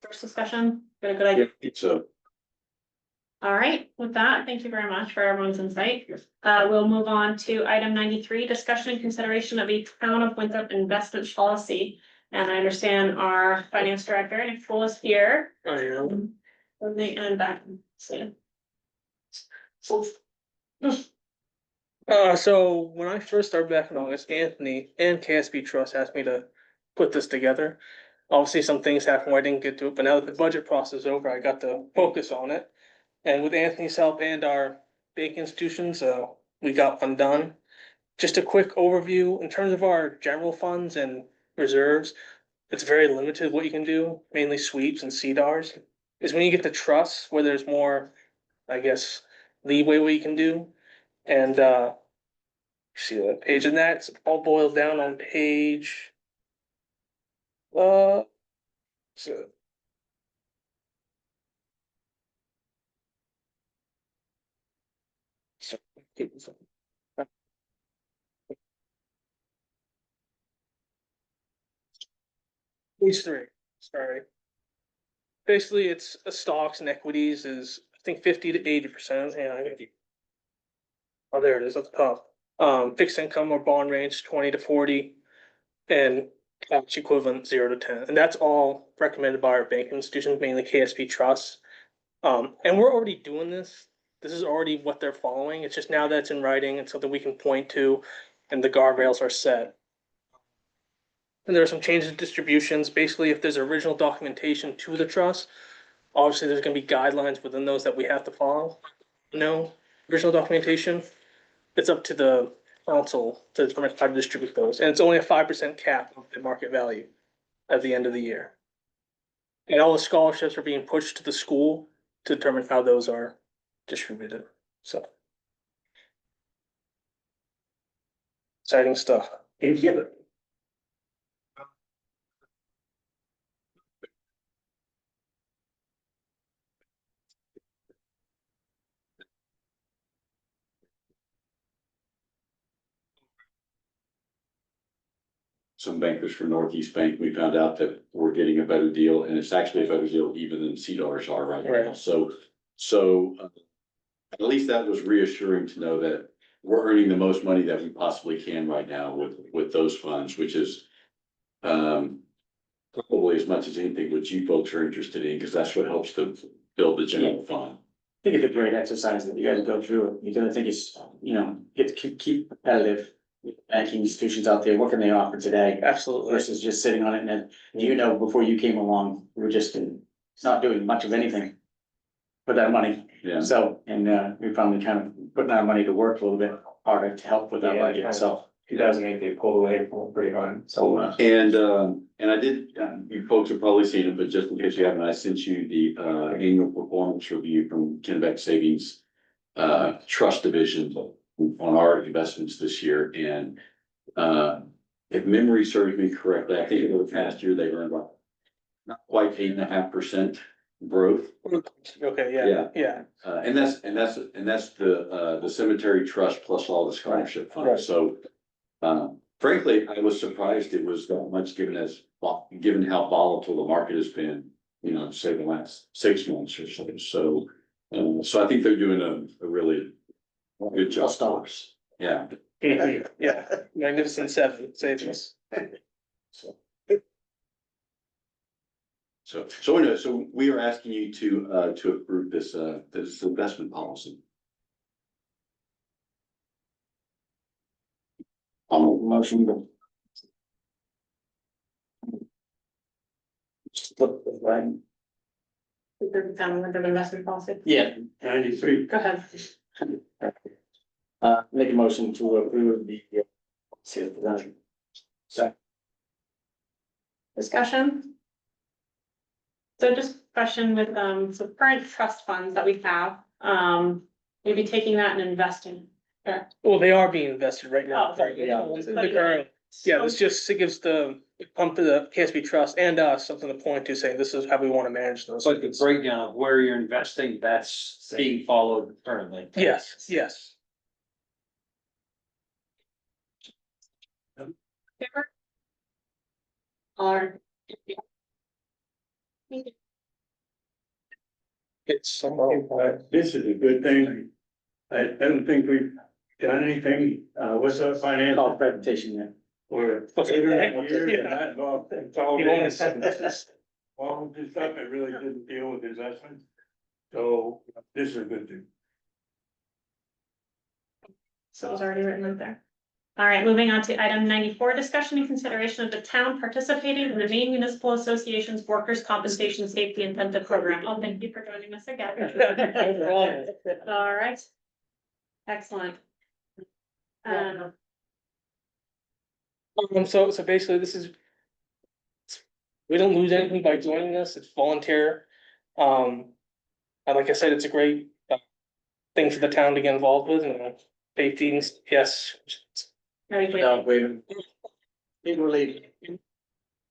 First discussion, got a good idea. So, All right, with that, thank you very much for everyone's insight. We'll move on to item 93, discussion and consideration of a town of Winthrop investment policy. And I understand our finance director, Nick Poole, is here. From the end back. So when I first started back in August, Anthony and KSB Trust asked me to put this together. Obviously, some things happened where I didn't get to it, but now that the budget process is over, I got to focus on it. And with Anthony's help and our bank institutions, we got one done. Just a quick overview, in terms of our general funds and reserves, it's very limited what you can do, mainly sweeps and CDARs. is when you get to trust, where there's more, I guess, leeway what you can do. And see that page, and that's all boiled down on page. So. Page 3, sorry. Basically, it's stocks and equities is, I think 50 to 80%, oh, there it is at the top. Fixed income or bond range 20 to 40, and cash equivalent 0 to 10, and that's all recommended by our banking institutions, mainly KSP Trust. And we're already doing this. This is already what they're following. It's just now that it's in writing and something we can point to, and the guardrails are set. And there are some changes in distributions. Basically, if there's original documentation to the trust, obviously there's going to be guidelines within those that we have to follow. No original documentation, it's up to the council to determine how to distribute those. And it's only a 5% cap of the market value at the end of the year. And all the scholarships are being pushed to the school to determine how those are distributed. So exciting stuff. Some bankers from Northeast Bank, we found out that we're getting a better deal, and it's actually a better deal even than CDARS are right now. Right. So at least that was reassuring to know that we're earning the most money that we possibly can right now with those funds, which is probably as much as anything what you folks are interested in, because that's what helps to build the general fund. I think it's a great exercise that you guys go through, because I think it's, you know, you have to keep competitive with banking institutions out there. What can they offer today Absolutely. versus just sitting on it? And then, you know, before you came along, we were just not doing much of anything for that money. Yeah. So, and we finally kind of putting our money to work a little bit harder to help with our Yeah, budget, so. 2008, they pulled away pretty hard, so. And I did, you folks have probably seen it, but just in case you haven't, I sent you the annual performance review from Kennebec Savings Trust Division on our investments this year, and if memory serves me correctly, I think over the past year, they earned about not quite 8.5% growth. Okay, yeah. And that's the cemetery trust plus all the scholarship Right. funds, so. Frankly, I was surprised it was that much given how volatile the market has been, you know, say the last 6 months or so. So I think they're doing a really good job. Stars. Yeah. Yeah, Magnificent Seven, savings. So anyway, so we are asking you to approve this investment policy. Motion to. Flip the flag. With the investment policy. Yeah, 93. Go ahead. make a motion to approve the. Second. Discussion? So just question with, so current trust funds that we have, maybe taking that and investing. Well, they are being invested right now. Oh, sorry. The current, yeah, this just, it gives the pump to the KSB Trust and us something to point to, saying this is how we want to manage those. But the breakdown of where you're investing, that's being followed currently. Yes. Favor? Or? It's somehow. This is a good thing. I don't think we've done anything, what's our finance? Call presentation, yeah. Or. Yeah. It's all. You won't accept this. All this stuff, it really didn't deal with investments. So this is a good thing. So it was already written in there. All right, moving on to item 94, discussion and consideration of the town participating in the Maine Municipal Association's Workers' Compensation Safety Incentive Program. Oh, thank you for joining us again. All right. Excellent. So basically this is. We don't lose anything by joining this, it's volunteer. And like I said, it's a great thing for the town to get involved with, and safety, yes. Very quick. No, wait. People leave.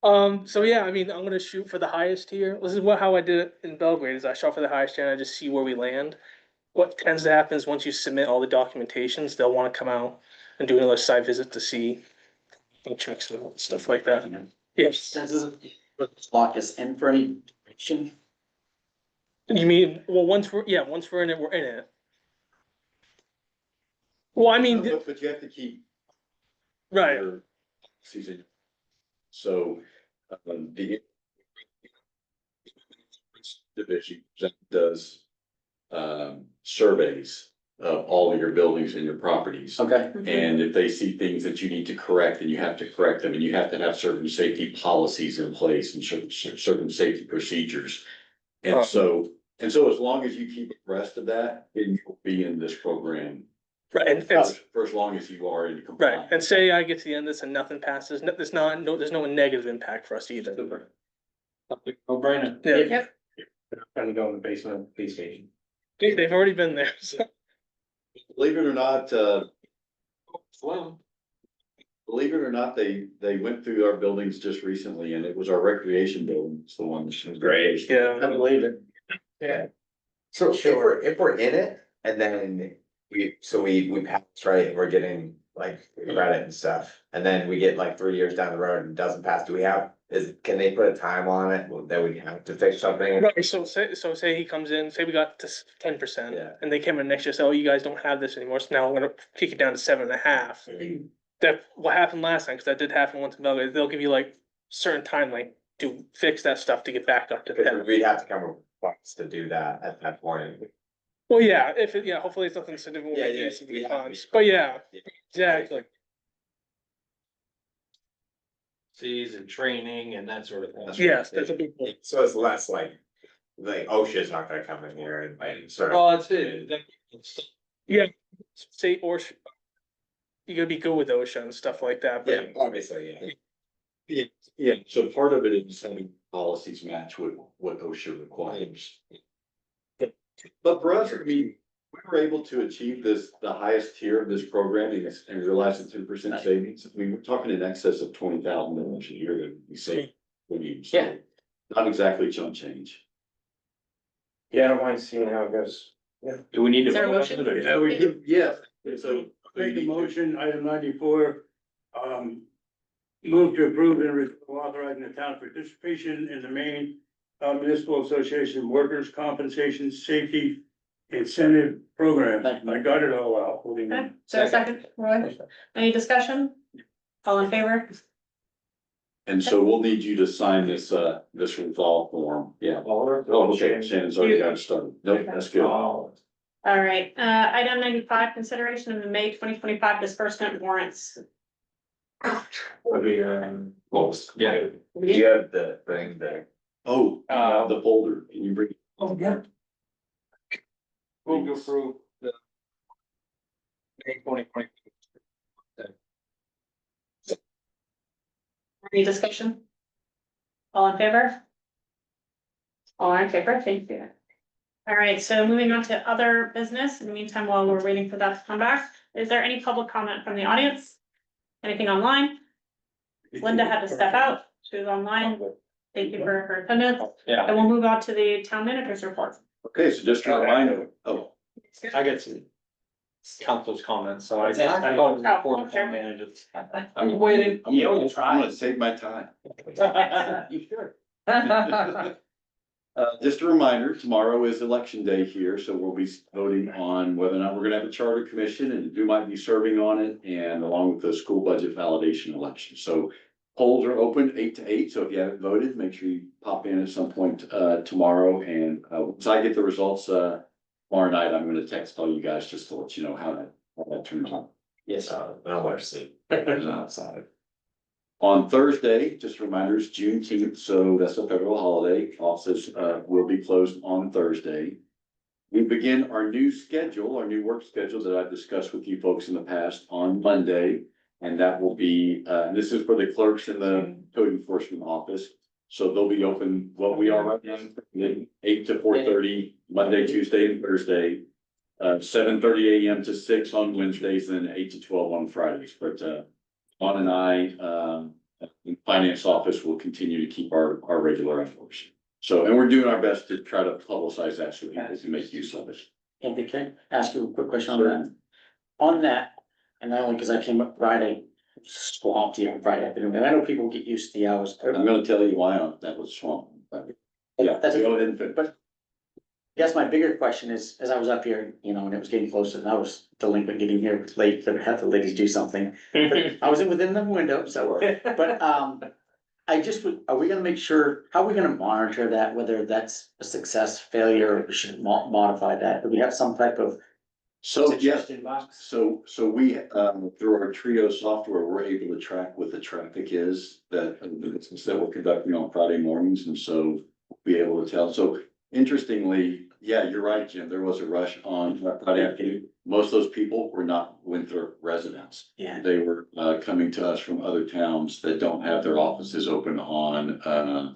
So yeah, I mean, I'm gonna shoot for the highest tier. This is how I did it in Belgrade, is I shot for the highest tier and I just see where we land. What tends to happen is once you submit all the documentations, they'll wanna come out and do another site visit to see checks and stuff like that. Yes. Lock us in for any direction. You mean, well, once we're in it, we're in it. Well, I mean, But you have to keep right, your season. So, the division that does, surveys of all of your buildings and your properties. Okay. And if they see things that you need to correct, then you have to correct them, and you have to have certain safety policies in place and certain safety procedures. And so as long as you keep abreast of that, then you'll be in this program. right, and For as long as you are in right, compliance. and say I get to the end of this and nothing passes, there's no negative impact for us either. No brainer. Yeah, Trying to go in the basement of the police station. they've already been there, so. Believe it or not, Well, they went through our buildings just recently, and it was our recreation building, it's the one that's great. Yeah. I believe it. Yeah. So if we're in it and then we pass, right, and we're getting like credit and stuff, and then we get like 3 years down the road and it doesn't pass, can they put a time on it that we have to fix something? Right, so say he comes in, say we got to 10%. Yeah. And they came in next year, say, oh, you guys don't have this anymore, so now I'm gonna kick it down to 7.5. That, what happened last time, cause that did happen once in Belgrade, they'll give you like certain time, like, to fix that stuff to get back up to 10. We'd have to come with funds to do that at that point. Well, yeah, hopefully it's nothing significant. Yeah, with yeah, use of the we have funds. to- But yeah, exactly. fees and training and that sort of thing. Yes, that's a big point. So it's less like OSHA's not gonna come in here and sort of. Well, that's it. Yeah, say, or you gotta be good with OSHA and stuff like that, Yeah, but obviously, yeah. Yeah, so part of it is having policies match with what OSHA requires. But for us, I mean, we were able to achieve the highest tier of this program and realize the 10% savings. We were talking in excess of $20,000 a year that we save. Yeah. Not exactly chump change. Yeah, I don't mind seeing how it goes. Do we need to? Is there a vote on motion? it, or- Yeah, we do. Yeah, so. Make a motion, item 94, move to approve and authorizing the town participation in the Maine Municipal Association Workers' Compensation Safety Incentive Program. I got it all out. What do you Okay, mean? so a second, Roy, any discussion? All in favor? And so we'll need you to sign this resolve form. Yeah. Oh, okay, Shannon's already got it started. Nope, that's good. All right, item 95, consideration of the May 2025 disbursement warrants. Would be, Yeah. Do you have the thing there? Oh, the folder, can you bring? Oh, yeah. Move to approve the May 2020. Any discussion? All in favor? All in favor, thank you. All right, so moving on to other business, in the meantime, while we're waiting for that to come back, is there any public comment from the audience? Anything online? Linda had to step out, she was online, thank you for her attendance, Yeah, and we'll move on to the town manager's report. Okay, so just a reminder, oh, I get some council's comments, so I Oh, go to the report oh, of sure. town managers. I'm waiting. I'm gonna save my time. You should. Just a reminder, tomorrow is election day here, so we'll be voting on whether or not we're gonna have a charter commission and who might be serving on it, and along with the school budget validation election. So polls are open 8 to 8, so if you haven't voted, make sure you pop in at some point tomorrow. And once I get the results tomorrow night, I'm gonna text all you guys just to let you know how that turns out. Yes, I'll let her see. Outside. On Thursday, just a reminder, it's Juneteenth, so that's a federal holiday. Offices will be closed on Thursday. We begin our new schedule, our new work schedule that I've discussed with you folks in the past on Monday. And that will be, this is for the clerks in the code enforcement office. So they'll be open, what we are right now, 8 to 4:30, Monday, Tuesday, and Thursday. 7:30 AM to 6 on Wednesdays, and 8 to 12 on Fridays, but, Juan and I, in finance office will continue to keep our regular hours. So, and we're doing our best to try to publicize that so people can make use of it. Andy, can I ask you a quick question on that? On that, and not only because I came up Friday, swamped here on Friday afternoon, and I know people get used to the hours. I'm gonna tell you why that was swamp. Yeah, That's go ahead and but I guess my bigger question is, as I was up here, you know, and it was getting closer, and I was delinquent getting here late, to have the ladies do something. But I was within the window, so, but, I just would, are we gonna make sure, how are we gonna monitor that, whether that's a success, failure, or we should modify that? Do we have some type of So, yes, suggestion box? so we, through our Trio software, we're able to track what the traffic is that we're conducting on Friday mornings, and so we'll be able to tell. So interestingly, yeah, you're right, Jim, there was a rush on Friday afternoon. Most of those people were not Winthrop residents. Yeah. They were, coming to us from other towns that don't have their offices open on,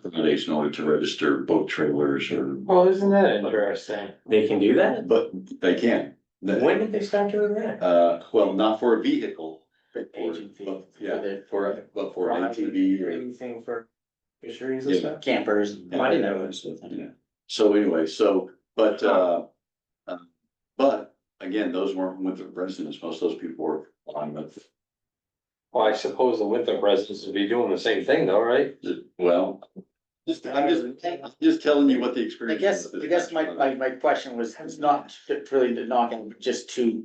Fridays in order to register boat trailers or, Well, isn't that interesting? They can do that? but they can. When did they start doing that? Well, not for a vehicle. But agent fee. Yeah, for an ATV or, Anything for fisheries and Yeah. stuff? Campers. Yeah. I didn't know this. yeah. So anyway, but again, those weren't Winthrop residents. Most of those people were on with, Well, I suppose the Winthrop residents would be doing the same thing though, right? well, I'm just telling you what the I experience. guess my question was not really to knock in, but just to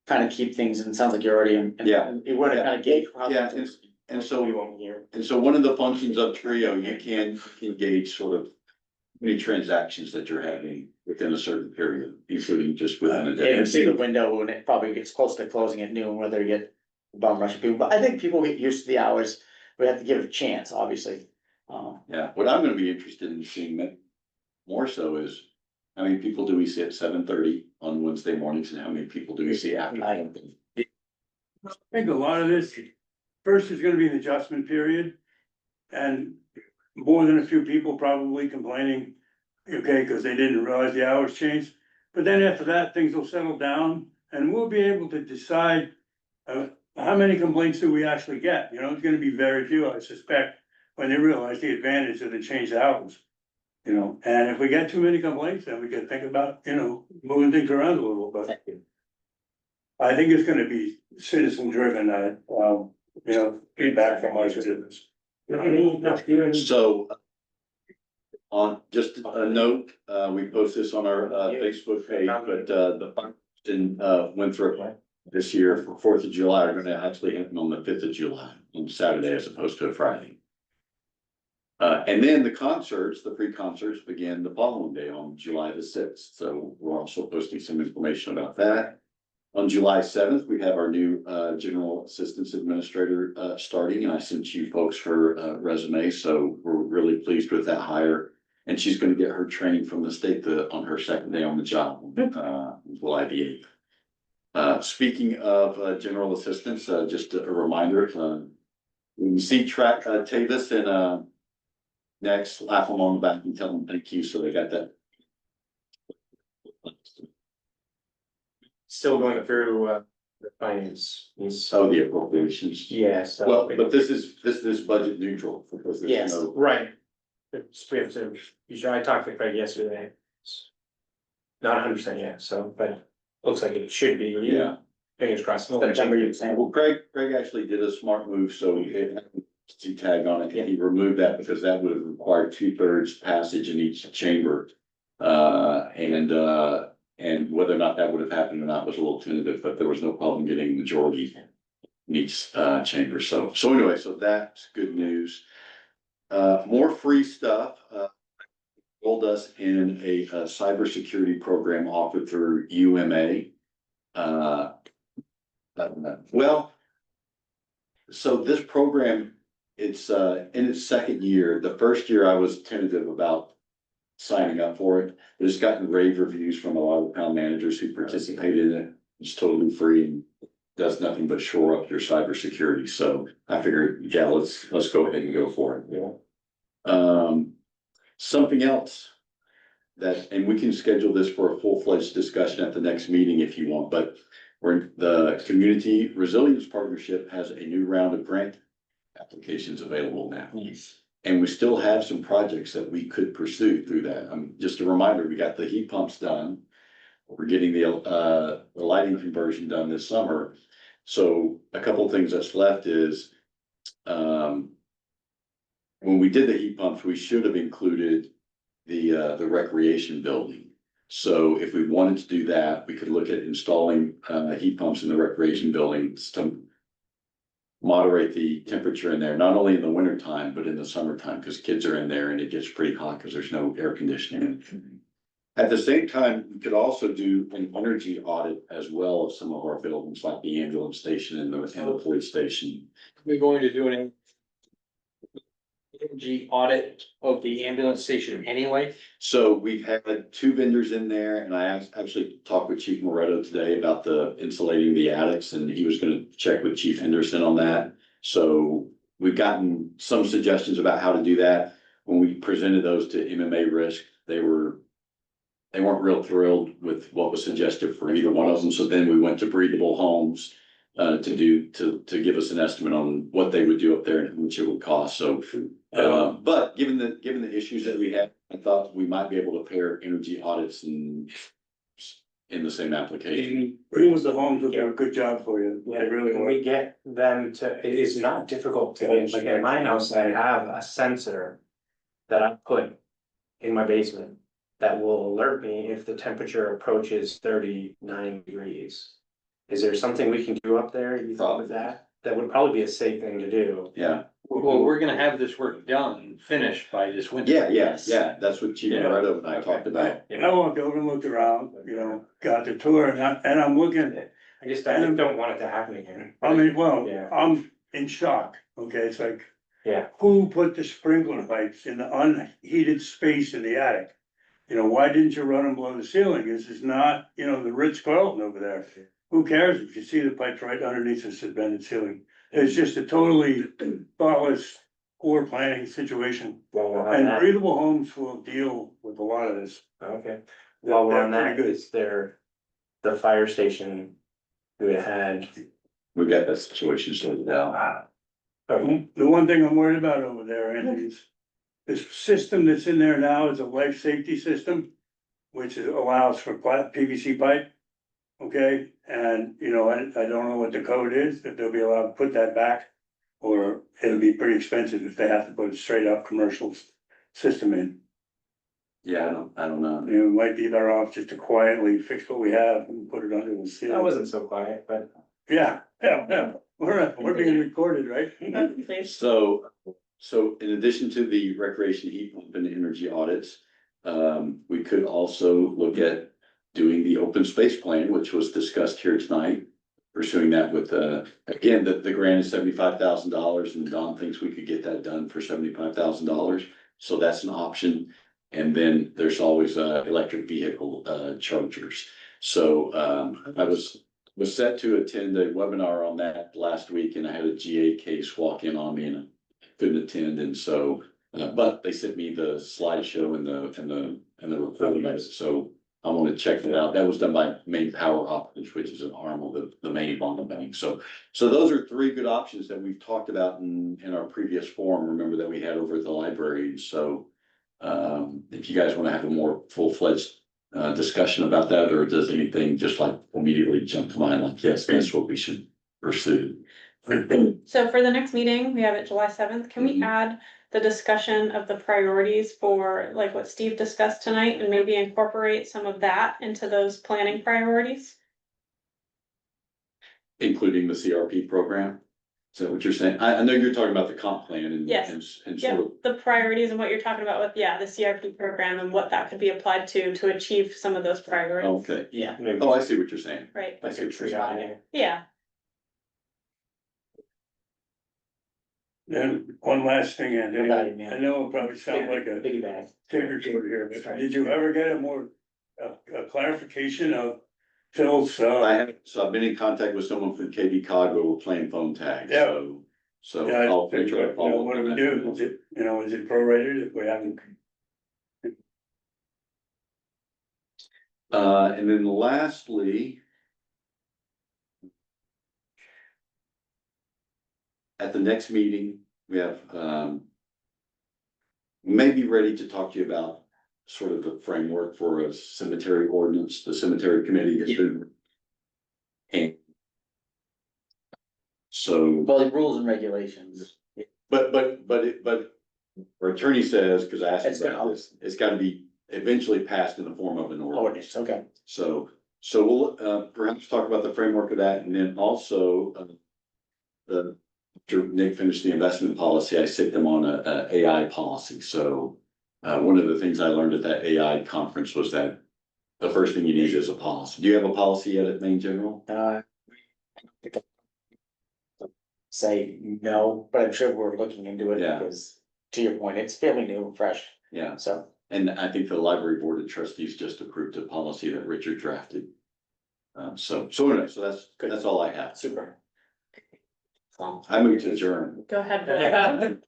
kind of keep things, and it sounds like you're already in. Yeah. You want to kind of gauge. how Yeah, things- and so we won't hear. And so one of the functions of Trio, you can engage sort of many transactions that you're having within a certain period, including just within a You can see day. the window when it probably gets close to closing at noon, whether you get bum rush of people, but I think people get used to the hours. We have to give it a chance, obviously. Yeah, what I'm gonna be interested in seeing more so is how many people do we see at 7:30 on Wednesday mornings, and how many people do we see after? I- I think a lot of this, first is gonna be an adjustment period. And more than a few people probably complaining, okay, because they didn't realize the hours changed. But then after that, things will settle down and we'll be able to decide. How many complaints do we actually get? You know, it's gonna be very few, I suspect, when they realize the advantage of the changed hours. You know, and if we get too many complaints, then we can think about, you know, moving things around a little, but. Thank you. I think it's gonna be citizen driven, you know, feedback from our citizens. So on just a note, we post this on our Facebook page, but the fireworks in Winthrop this year for 4th of July are gonna actually happen on the 5th of July, on Saturday as opposed to a Friday. And then the concerts, the free concerts begin the following day on July the 6th. So we're also posting some information about that. On July 7th, we have our new general assistance administrator starting, and I sent you folks her resume, so we're really pleased with that hire. And she's gonna get her training from the state on her second day on the job, July the 8th. Speaking of general assistance, just a reminder, when you see Tavis and next, laugh them on the back and tell them thank you, so they got that. Still going through, the finance. So the appropriations. Yes. Well, but this is budget neutral because there's Yes. no. Right. We have to, I talked to Craig yesterday. It's Not 100% yet, so, but looks like it should be. Yeah. Fingers crossed. September, you're saying. Well, Craig actually did a smart move, so it had a tag on it, and he removed that because that would have required 2/3 passage in each chamber. And whether or not that would have happened or not was a little tentative, but there was no problem getting majority in each chamber. So anyway, so that's good news. More free stuff. Enrolled us in a cybersecurity program offered through UMA. Well, so this program, it's in its second year. The first year I was tentative about signing up for it. But it's gotten rave reviews from a lot of town managers who participated in it. It's totally free and does nothing but shore up your cybersecurity. So I figured, yeah, let's go ahead and go for it. Something else that, and we can schedule this for a full-fledged discussion at the next meeting if you want, but the Community Resilience Partnership has a new round of grant applications available now. And we still have some projects that we could pursue through that. Just a reminder, we got the heat pumps done. We're getting the lighting conversion done this summer. So a couple of things that's left is, when we did the heat pumps, we should have included the recreation building. So if we wanted to do that, we could look at installing heat pumps in the recreation buildings to moderate the temperature in there, not only in the winter time, but in the summertime, because kids are in there and it gets pretty hot because there's no air conditioning. At the same time, we could also do an energy audit as well of some of our buildings, like the ambulance station and the police station. We're going to do an energy audit of the ambulance station anyway. So we've had two vendors in there, and I actually talked with Chief Moretto today about the insulating the attics, and he was gonna check with Chief Henderson on that. So we've gotten some suggestions about how to do that. When we presented those to MMA Risk, they weren't real thrilled with what was suggested for either one of them. So then we went to Breathable Homes to give us an estimate on what they would do up there and how much it would cost. So, but given the issues that we had, I thought we might be able to pair energy audits in the same application. Bring the homes will do a good job for you. Yeah, They really can will. we get them to, it is not difficult to, like in my house, I have a sensor that I put in my basement that will alert me if the temperature approaches 39 degrees. Is there something we can do up there, you thought with that? That would probably be a safe thing to do. Yeah, Well, we're gonna have this work done, finished by this winter. yeah, that's what Chief Yeah. Moretto and I talked about. I walked over and looked around, got the tour and I'm looking, I just don't want it to happen again. I mean, well, Yeah. I'm in shock, okay, it's like. Yeah. Who put the sprinkler pipes in the unheated space in the attic? Why didn't you run them below the ceiling? This is not, the Ritz Carlton over there. Who cares if you see the pipes right underneath the suspended ceiling? It's just a totally thoughtless, poor planning situation. Well, we're on And that. Breathable Homes will deal with a lot of this. Okay, while we're on They're that, pretty good. is there the fire station who had, We got that situation sorted out. The one thing I'm worried about over there, Andy, is this system that's in there now is a life safety system, which allows for PVC pipe. Okay, and I don't know what the code is, if they'll be allowed to put that back, or it'll be pretty expensive if they have to put a straight up commercial system in. Yeah, I don't know. It might be better off just to quietly fix what we have and put it under the seal. that wasn't so quiet, but. Yeah, we're being recorded, right? Please. So in addition to the recreation heat pump and energy audits, we could also look at doing the open space plan, which was discussed here tonight. Pursuing that with, again, the grant is $75,000 and Don thinks we could get that done for $75,000. So that's an option. And then there's always, electric vehicle, chargers. So, I was set to attend a webinar on that last week and I had a GA case walk in on me and I couldn't attend. And so, but they sent me the slideshow and the recording. So I want to check that out. That was done by Maine Power Operations, which is an arm of the Maine Bond Bank. So those are three good options that we've talked about in our previous forum. Remember that we had over at the library. So if you guys want to have a more full-fledged discussion about that, or does anything just like immediately jump to mind, like, yes, that's what we should pursue? So for the next meeting, we have it July 7th. Can we add the discussion of the priorities for like what Steve discussed tonight and maybe incorporate some of that into those planning priorities? Including the CRP program? Is that what you're saying? I know you're talking about the comp plan and. Yes. And Yeah, sort of, the priorities and what you're talking about with, the CRP program and what that could be applied to achieve some of those priorities. okay. Yeah. Maybe. Oh, I see what you're saying. Right, I see what you're saying. yeah. Then one last thing, Andy, Got it, man. I know it'll probably sound like a Biggie bag. secretary here, but did you ever get a clarification of Phil's, I've been in contact with someone from KB Cog, we're playing phone tag, Yeah. so. So Yeah, I'll make sure I you know, follow what up do on we that. do? Is it, you know, is it prorated if we haven't? And then lastly. At the next meeting, we have, may be ready to talk to you about sort of the framework for a cemetery ordinance. The cemetery committee has been. And. So, Well, the rules and regulations. but our attorney says, because I asked It's him about gonna- this, it's gotta be eventually passed in the form of an ordinance. Okay. So we'll, perhaps talk about the framework of that, and then also, after Nick finished the investment policy, I sit them on a AI policy, so. One of the things I learned at that AI conference was that the first thing you need is a policy. Do you have a policy yet at Maine General? Say no, but I'm sure we're looking into it Yeah. because, to your point, it's fairly new and fresh, Yeah, so. and I think the library board of trustees just approved a policy that Richard drafted. So anyway, so that's all I have. Super. I move to adjourn. Go ahead.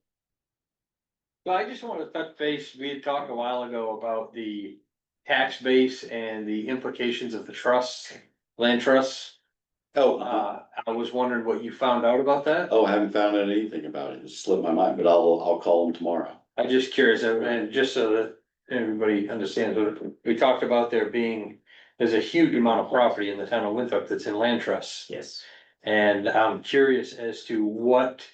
Well, I just want to touch base, we had talked a while ago about the tax base and the implications of the trusts, land trusts. Oh, I was wondering what you found out about that. I haven't found out anything about it. It slipped my mind, but I'll call them tomorrow. I'm just curious, and just so that everybody understands, we talked about there's a huge amount of property in the town of Winthrop that's in land trusts. Yes. And I'm curious as to what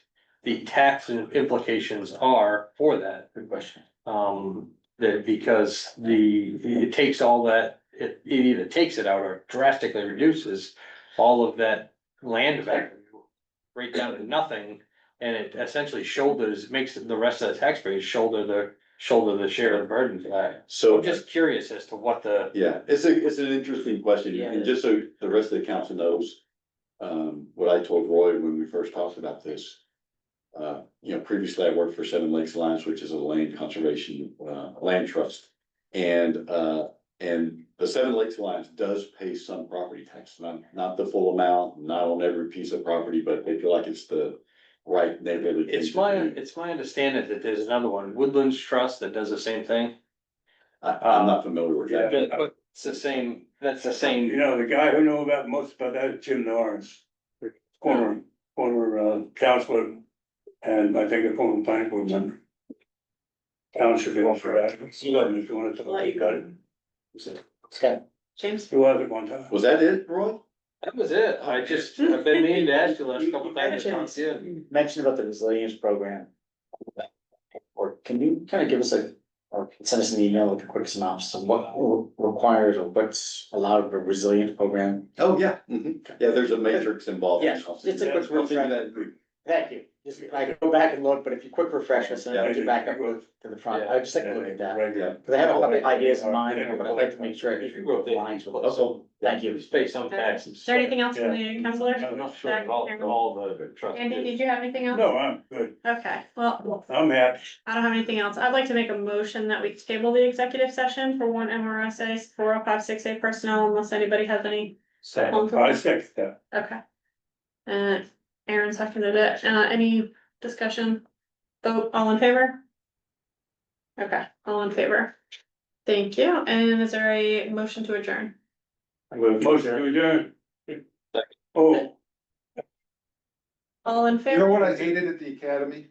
the tax implications are for that. Good question. That because it takes all that, it either takes it out or drastically reduces all of that land value right down to nothing. And it essentially makes the rest of the taxpayers shoulder the share of the burden for that. So I'm just curious as to what the. yeah, it's an interesting question, Yeah. and just so the rest of the council knows. What I told Roy when we first talked about this. Previously I worked for Seven Lakes Alliance, which is a land conservation, land trust. And the Seven Lakes Alliance does pay some property tax, not the full amount, not on every piece of property, but they feel like it's the right neighborhood. It's my understanding that there's another one, Woodlands Trust, that does the same thing. I'm not familiar with that. But it's the same, that's the same. You know, the guy who knew about most about that is Jim Norris. Former counselor, and I think a former planning board member. Township for that, if you want to talk about it. Okay. James? He was at one time. Was that it, Roy? That was it, I've been meaning to ask you the last couple times. You mentioned about the resilience program. Or can you kind of give us or send us an email with a quick synopsis of what requires or what's allowed for resilience program? Oh, yeah. Yeah, there's a matrix involved. Yeah, just a quick I'll send you refresh. that. Thank you. Just, I can go back and look, but if you quick refresh us and Yeah, then get back up to the front, I'd just like to look at that. Right, yeah. Cause I have a couple of ideas in mind, but I'd like to make sure it aligns with us. Also, Thank you. Pay some taxes. Is there anything else from the counselor? I'm not sure of all the trustees. Andy, did you have anything else? No, I'm good. Okay, well, I'm happy. I don't have anything else. I'd like to make a motion that we table the executive session for 1 MRSA 4056A personnel unless anybody has any. I second that. Okay. Aaron seconded it. Any discussion? Vote, all in favor? Okay, all in favor. Thank you. And is there a motion to adjourn? Motion to adjourn. Oh, All in You know favor? what I hated at the academy?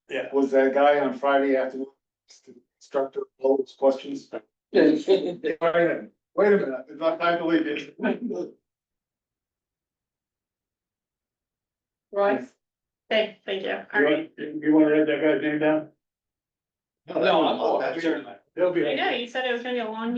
yeah. Was that guy on Friday afternoon, the instructor, all those questions. Wait a minute, it's not time to leave it. Roy? Hey, thank you. All right. You wanna write that guy's name down? No, I'm. He'll be. I know, you said it was gonna be a long meeting.